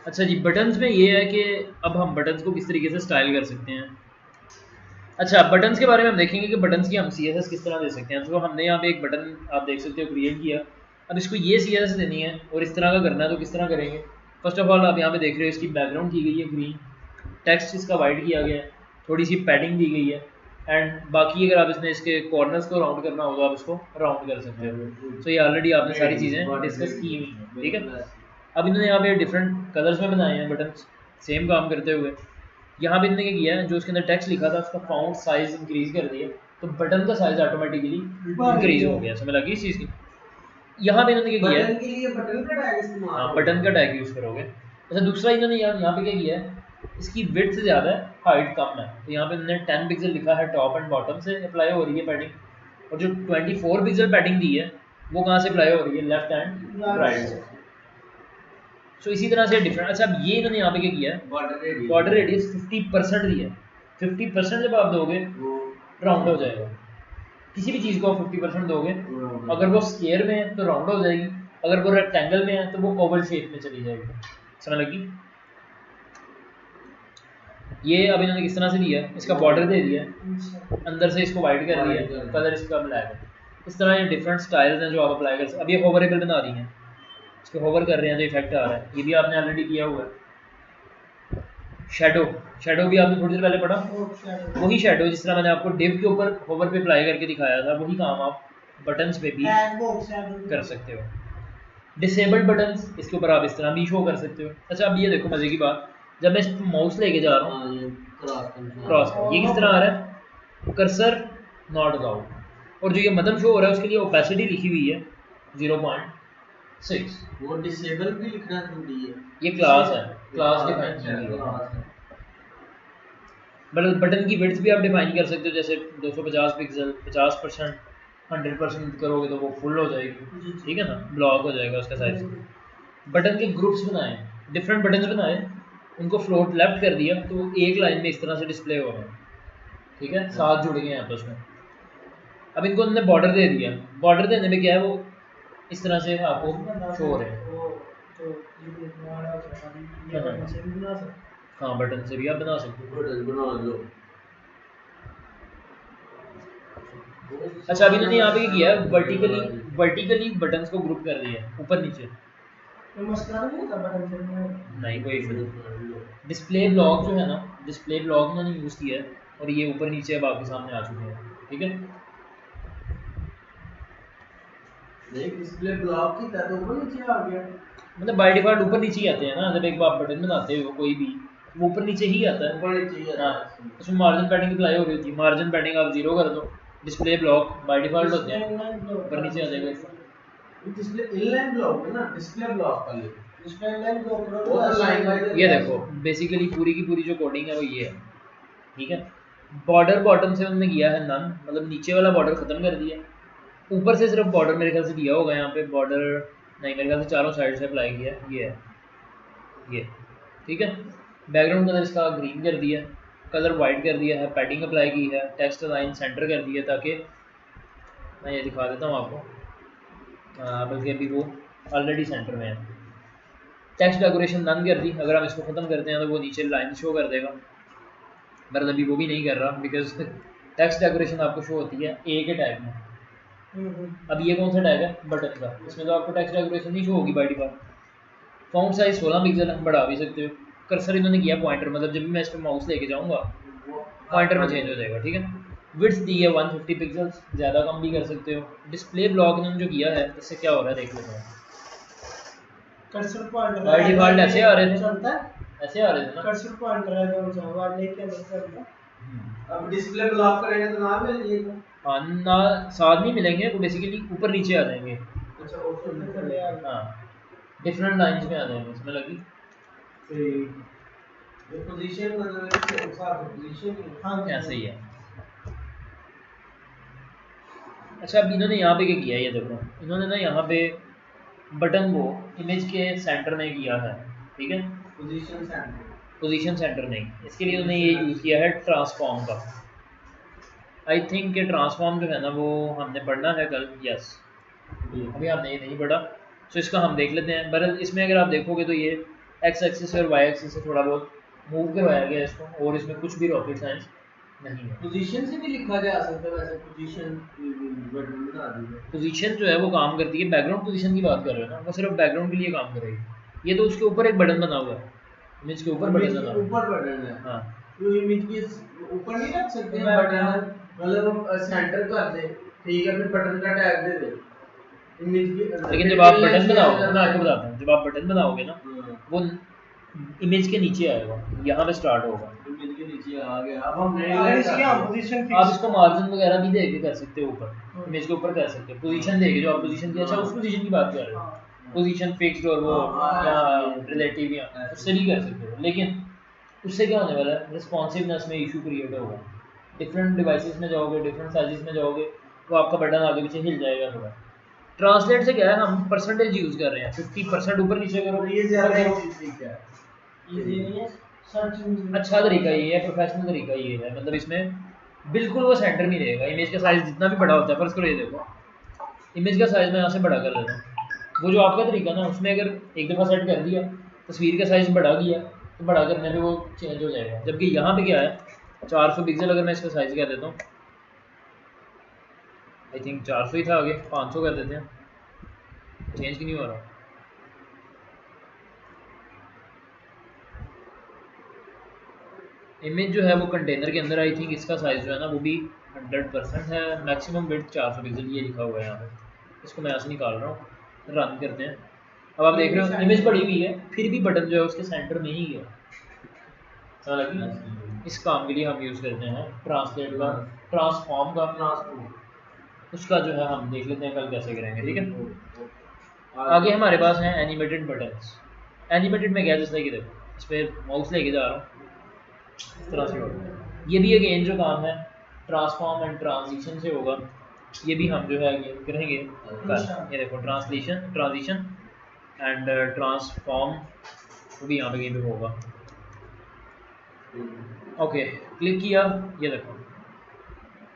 अच्छा जी बटन्स में ये है कि अब हम बटन्स को किस तरीके से स्टाइल कर सकते हैं। अच्छा बटन्स के बारे में हम देखेंगे कि बटन्स की हम CSS किस तरह दे सकते हैं। तो हमने यहाँ पे एक बटन आप देख सकते हो क्रिएट किया, अब इसको ये CSS देनी है और इस तरह का करना है तो किस तरह करेंगे। फर्स्ट ऑफ ऑल आप यहाँ पे देख रहे हो इसकी बैकग्राउंड की गई है ग्रीन, टेक्स्ट इसका वाइट किया गया है, थोड़ी सी पैडिंग दी गई है एंड बाकी अगर आप इसमें इसके कॉर्नर्स को राउंड करना हो तो आप इसको राउंड कर सकते हो। तो ये ऑलरेडी आपने सारी चीज़ें डिस्कस की हुई हैं, ठीक है। अब इन्होंने यहाँ पे डिफरेंट कलर्स में बनाए हैं बटन, सेम काम करते हुए। यहाँ पे इन्होंने क्या किया है, जो उसके अंदर टेक्स्ट लिखा था उसका फाउंट साइज इंक्रीज कर दिया, तो बटन का साइज ऑटोमेटिकली इंक्रीज हो गया। समझ लगी इस चीज़ की। यहाँ पे इन्होंने क्या किया है, बटन के लिए बटन का टैग इस्तेमाल, हाँ बटन का टैग यूज़ करोगे। अच्छा दूसरा इन्होंने यहाँ पे क्या किया है, इसकी विड्थ ज़्यादा है हाइट कम है, तो यहाँ पे इन्होंने 10 पिक्सल लिखा है टॉप एंड बॉटम से अप्लाई हो रही है पैडिंग, और जो 24 पिक्सल पैडिंग दी है वो कहाँ से अप्लाई हो रही है, लेफ्ट एंड राइट से। सो इसी तरह से डिफरेंट। अच्छा अब ये इन्होंने यहाँ पे क्या किया है, बॉर्डर रेडियस 50% दिया है। 50% जब आप दोगे राउंड हो जाएगा, किसी भी चीज़ को आप 50% दोगे, अगर वो स्क्वायर में है तो राउंड हो जाएगी, अगर वो रेक्टेंगल में है तो वो ओवल शेप में चली जाएगी। समझ लगी। ये अब इन्होंने किस तरह से दिया, इसका बॉर्डर दे दिया, अंदर से इसको वाइट कर दिया, कलर इसका ब्लैक है। इस तरह ये डिफरेंट स्टाइल्स हैं जो आप अप्लाई कर सकते। अब ये होवरेबल बना रही हैं, इसको होवर कर रहे हैं तो इफेक्ट आ रहा है, ये भी आपने ऑलरेडी किया हुआ है। शेडो, शेडो भी आपने थोड़ी देर पहले पढ़ा, वही शेडो जिस तरह मैंने आपको डिव के ऊपर होवर पे अप्लाई करके दिखाया था, वही काम आप बटन्स पे भी कर सकते हो। डिसेबल्ड बटन्स, इसके ऊपर आप इस तरह भी शो कर सकते हो। अच्छा अब ये देखो मजे की बात, जब मैं माउस लेके जा रहा हूँ क्रॉस, ये किस तरह आ रहा है, कर्सर नॉट अलाउड, और जो ये मदम शो हो रहा है उसके लिए ओपेसिटी लिखी हुई है 0.6। वो डिसेबल भी लिखना जरूरी है, ये क्लास है, क्लास डिफाइन की है। बटन की विड्थ भी आप डिफाइन कर सकते हो, जैसे 250 पिक्सल 50%, 100% करोगे तो वो फुल हो जाएगी, ठीक है ना, ब्लॉक हो जाएगा उसका साइज। बटन के ग्रुप्स बनाए, डिफरेंट बटन बनाए, उनको फ्लोट लेफ्ट कर दिया तो एक लाइन में इस तरह से डिस्प्ले हो रहा है, ठीक है, साथ जुड़ गए हैं आपस में। अब इनको हमने बॉर्डर दे दिया, बॉर्डर देने में क्या है वो इस तरह से आपको शो हो रहे हैं। हाँ बटन से भी आप बना सकते हो, बटन बना लो। अच्छा अभी इन्होंने यहाँ पे किया वर्टिकली बटन्स को ग्रुप कर दिया ऊपर नीचे, तो मसला नहीं था बटन से नहीं कोई इशू नहीं। डिस्प्ले ब्लॉक जो है ना, डिस्प्ले ब्लॉक मैंने यूज़ किया है और ये ऊपर नीचे अब आपके सामने आ चुके हैं, ठीक है। नहीं डिस्प्ले ब्लॉक की था तो ऊपर नीचे आ गया। मतलब बाय डिफॉल्ट ऊपर नीचे ही आते हैं ना, जब एक बार बटन बनाते हो कोई भी वो ऊपर नीचे ही आता है। ऊपर नीचे ही आता हाँ, है। उसमें मार्जिन पैडिंग अप्लाई हो रही होती है, मार्जिन पैडिंग आप जीरो कर दो, डिस्प्ले ब्लॉक बाय डिफॉल्ट होते हैं, ऊपर नीचे आ जाएगा इसका। डिस्प्ले इनलाइन ब्लॉक है ना, डिस्प्ले ब्लॉक का ये डिस्प्ले लाइन को करो वो तो लाइन बाय ये देखो बेसिकली पूरी की पूरी जो कोडिंग है वो ये है, ठीक है। बॉर्डर बॉटम से उन्होंने किया है नन, मतलब नीचे वाला बॉर्डर खत्म कर दिया, ऊपर से सिर्फ बॉर्डर मेरे ख्याल से दिया होगा यहाँ पे, बॉर्डर नहीं मेरे ख्याल से चारों साइड से अप्लाई किया, ये है ये, ठीक है। बैकग्राउंड कलर इसका ग्रीन कर दिया, कलर वाइट कर दिया है, पैडिंग अप्लाई की है, टेक्स्ट लाइन सेंटर कर दिया, ताकि मैं ये दिखा देता हूँ आपको, बल्कि अभी वो ऑलरेडी सेंटर में है। टेक्स्ट डेकोरेशन नन कर दी, अगर हम इसको ख़त्म करते हैं तो वो नीचे लाइन शो कर देगा, पर अभी वो भी नहीं कर रहा बिकॉज टेक्स्ट डेकोरेशन आपको शो होती है ए के टैग में। अब ये कौन सा टैग है, बटन का, इसमें तो आपको टेक्स्ट डेकोरेशन नहीं शो होगी by default. Font size 16 pixel है, बढ़ा भी सकते हो, कर्सर इन्होंने किया पॉइंटर, मतलब जब भी मैं इस पर माउस लेके जाऊँगा पॉइंटर में चेंज हो जाएगा, ठीक है। विड्थ दी है 150 पिक्सल्स, ज़्यादा कम भी कर सकते हो। डिस्प्ले ब्लॉक इन्होंने जो किया है इससे क्या हो रहा है देख लेते हैं। कर्सर पॉइंटर बाय डिफॉल्ट ऐसे आ रहे थे, चलता है, ऐसे आ रहे थे ना, कर्सर पॉइंटर है जो जावा लेके अंदर चलता है। अब डिस्प्ले ब्लॉक करेंगे तो नाम मिल जाएगा। हाँ ना, साथ नहीं मिलेंगे, वो बेसिकली ऊपर नीचे आ जाएंगे, अच्छा ऑप्शन ऊपर ले आ गया। हाँ डिफरेंट लाइंस में आ जाएंगे इसमें लगी। ये पोजीशन मतलब इसके हिसाब से पोजीशन हाँ ऐसे ही है। अच्छा अब इन्होंने यहाँ पे क्या किया है, ये देखो इन्होंने ना यहाँ पे बटन वो इमेज के सेंटर में किया है, ठीक है। पोजीशन सेंटर पोजीशन सेंटर नहीं, इसके लिए उन्होंने ये यूज़ किया है ट्रांसफॉर्म का। आई थिंक कि ट्रांसफॉर्म जो है ना वो हमने पढ़ना है कल, यस अभी हमने ये नहीं पढ़ा, तो इसका हम देख लेते हैं। बहरहाल इसमें अगर आप देखोगे तो ये एक्स एक्सिस और वाई एक्सिस से थोड़ा बहुत मूव करवाया गया इसको, और इसमें कुछ भी रॉकेट साइंस नहीं है। पोजीशन से भी लिखा जा सकता है वैसे, पोजीशन बटन बना दीजिए। पोजीशन जो है वो काम करती है, बैकग्राउंड पोजीशन की बात कर रहे हो ना, वो सिर्फ बैकग्राउंड के लिए काम करेगी। ये तो उसके ऊपर एक बटन बना हुआ है, इमेज के ऊपर बटन बना हुआ है, ऊपर बटन है, हाँ तो इमेज के ऊपर नहीं रख सकते हैं बटन, मतलब सेंटर कर दे, ठीक है, फिर बटन का टैग दे दे इमेज के। लेकिन जब आप बटन बनाओगे, मैं आपको बताता हूँ, जब आप बटन बनाओगे ना वो इमेज के नीचे आएगा, यहाँ पे स्टार्ट होगा, इमेज के नीचे आ गया। अब हम अगर इसकी हम पोजीशन आप फिक्स इसको मार्जिन वगैरह भी दे के कर सकते हो, ऊपर इमेज के ऊपर कर सकते हो, पोजीशन देके जो आप पोजीशन की, अच्छा उस पोजीशन की बात कर रहे हो, पोजीशन फिक्स्ड और वो या रिलेटिव या उससे भी कर सकते हो, लेकिन उससे क्या होने वाला है, रिस्पॉन्सिवनेस में इशू क्रिएट होगा। डिफरेंट डिवाइसेस में जाओगे, डिफरेंट साइजेस में जाओगे तो आपका बटन आगे पीछे हिल जाएगा थोड़ा। ट्रांसलेट से क्या है, हम परसेंटेज यूज़ कर रहे हैं, 50% ऊपर नीचे करो, ये ज़्यादा ठीक है, इजी नहीं है सर्च अच्छा तरीका ये है, प्रोफेशनल तरीका ये है, मतलब इसमें बिल्कुल वो सेंटर में रहेगा। इमेज का साइज़ जितना भी बड़ा होता है, फर्स्ट करो ये देखो इमेज का साइज़ मैं यहाँ से बड़ा कर लेता हूँ, वो जो आपका तरीका ना उसमें अगर एक दफ़ा सेट कर दिया, तस्वीर का साइज़ बढ़ा गया तो बड़ा करने पे वो चेंज हो जाएगा। जबकि यहाँ पे क्या है, 400 पिक्सल अगर मैं इसका साइज़ कर देता हूँ, आई थिंक 400 ही था, आगे 500 कर देते हैं, चेंज क्यों नहीं हो रहा। इमेज जो है वो कंटेनर के अंदर, आई थिंक इसका साइज़ जो है ना वो भी 100% है, मैक्सिमम विड्थ 400 पिक्सल ये लिखा हुआ है यहाँ पे। इसको मैं यहाँ से निकाल रहा हूँ, रन करते हैं। अब आप देख रहे हो इमेज बड़ी हुई है, फिर भी बटन जो है उसके सेंटर में ही है। हालांकि इस काम के लिए हम यूज़ करते हैं ट्रांसलेट का, ट्रांसफॉर्म का, उसका जो है हम देख लेते हैं कल कैसे करेंगे, ठीक है। आगे हमारे पास हैं एनिमेटेड बटन्स। एनिमेटेड में क्या, जैसे कि देखो इस पर माउस लेके जा रहा हूँ, इस तरह से होगा। ये भी अगेन जो काम है ट्रांसफॉर्म एंड ट्रांजिशन से होगा, ये भी हम जो है ये करेंगे कल। ये देखो ट्रांसलेशन, ट्रांजिशन एंड ट्रांसफॉर्म, वो भी यहाँ पे कहीं पे होगा। ओके क्लिक किया, ये देखो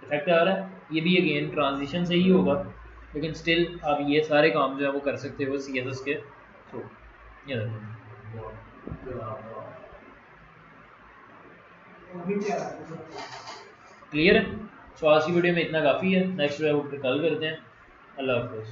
इफेक्ट आ रहा है, ये भी अगेन ट्रांजिशन से ही होगा, लेकिन स्टिल आप ये सारे काम जो है वो कर सकते हो CSS के थ्रू। ये देखो क्लियर है। सो आज की वीडियो में इतना काफ़ी है, नेक्स्ट जो है वो कल करते हैं। अल्लाह हाफ़िज़।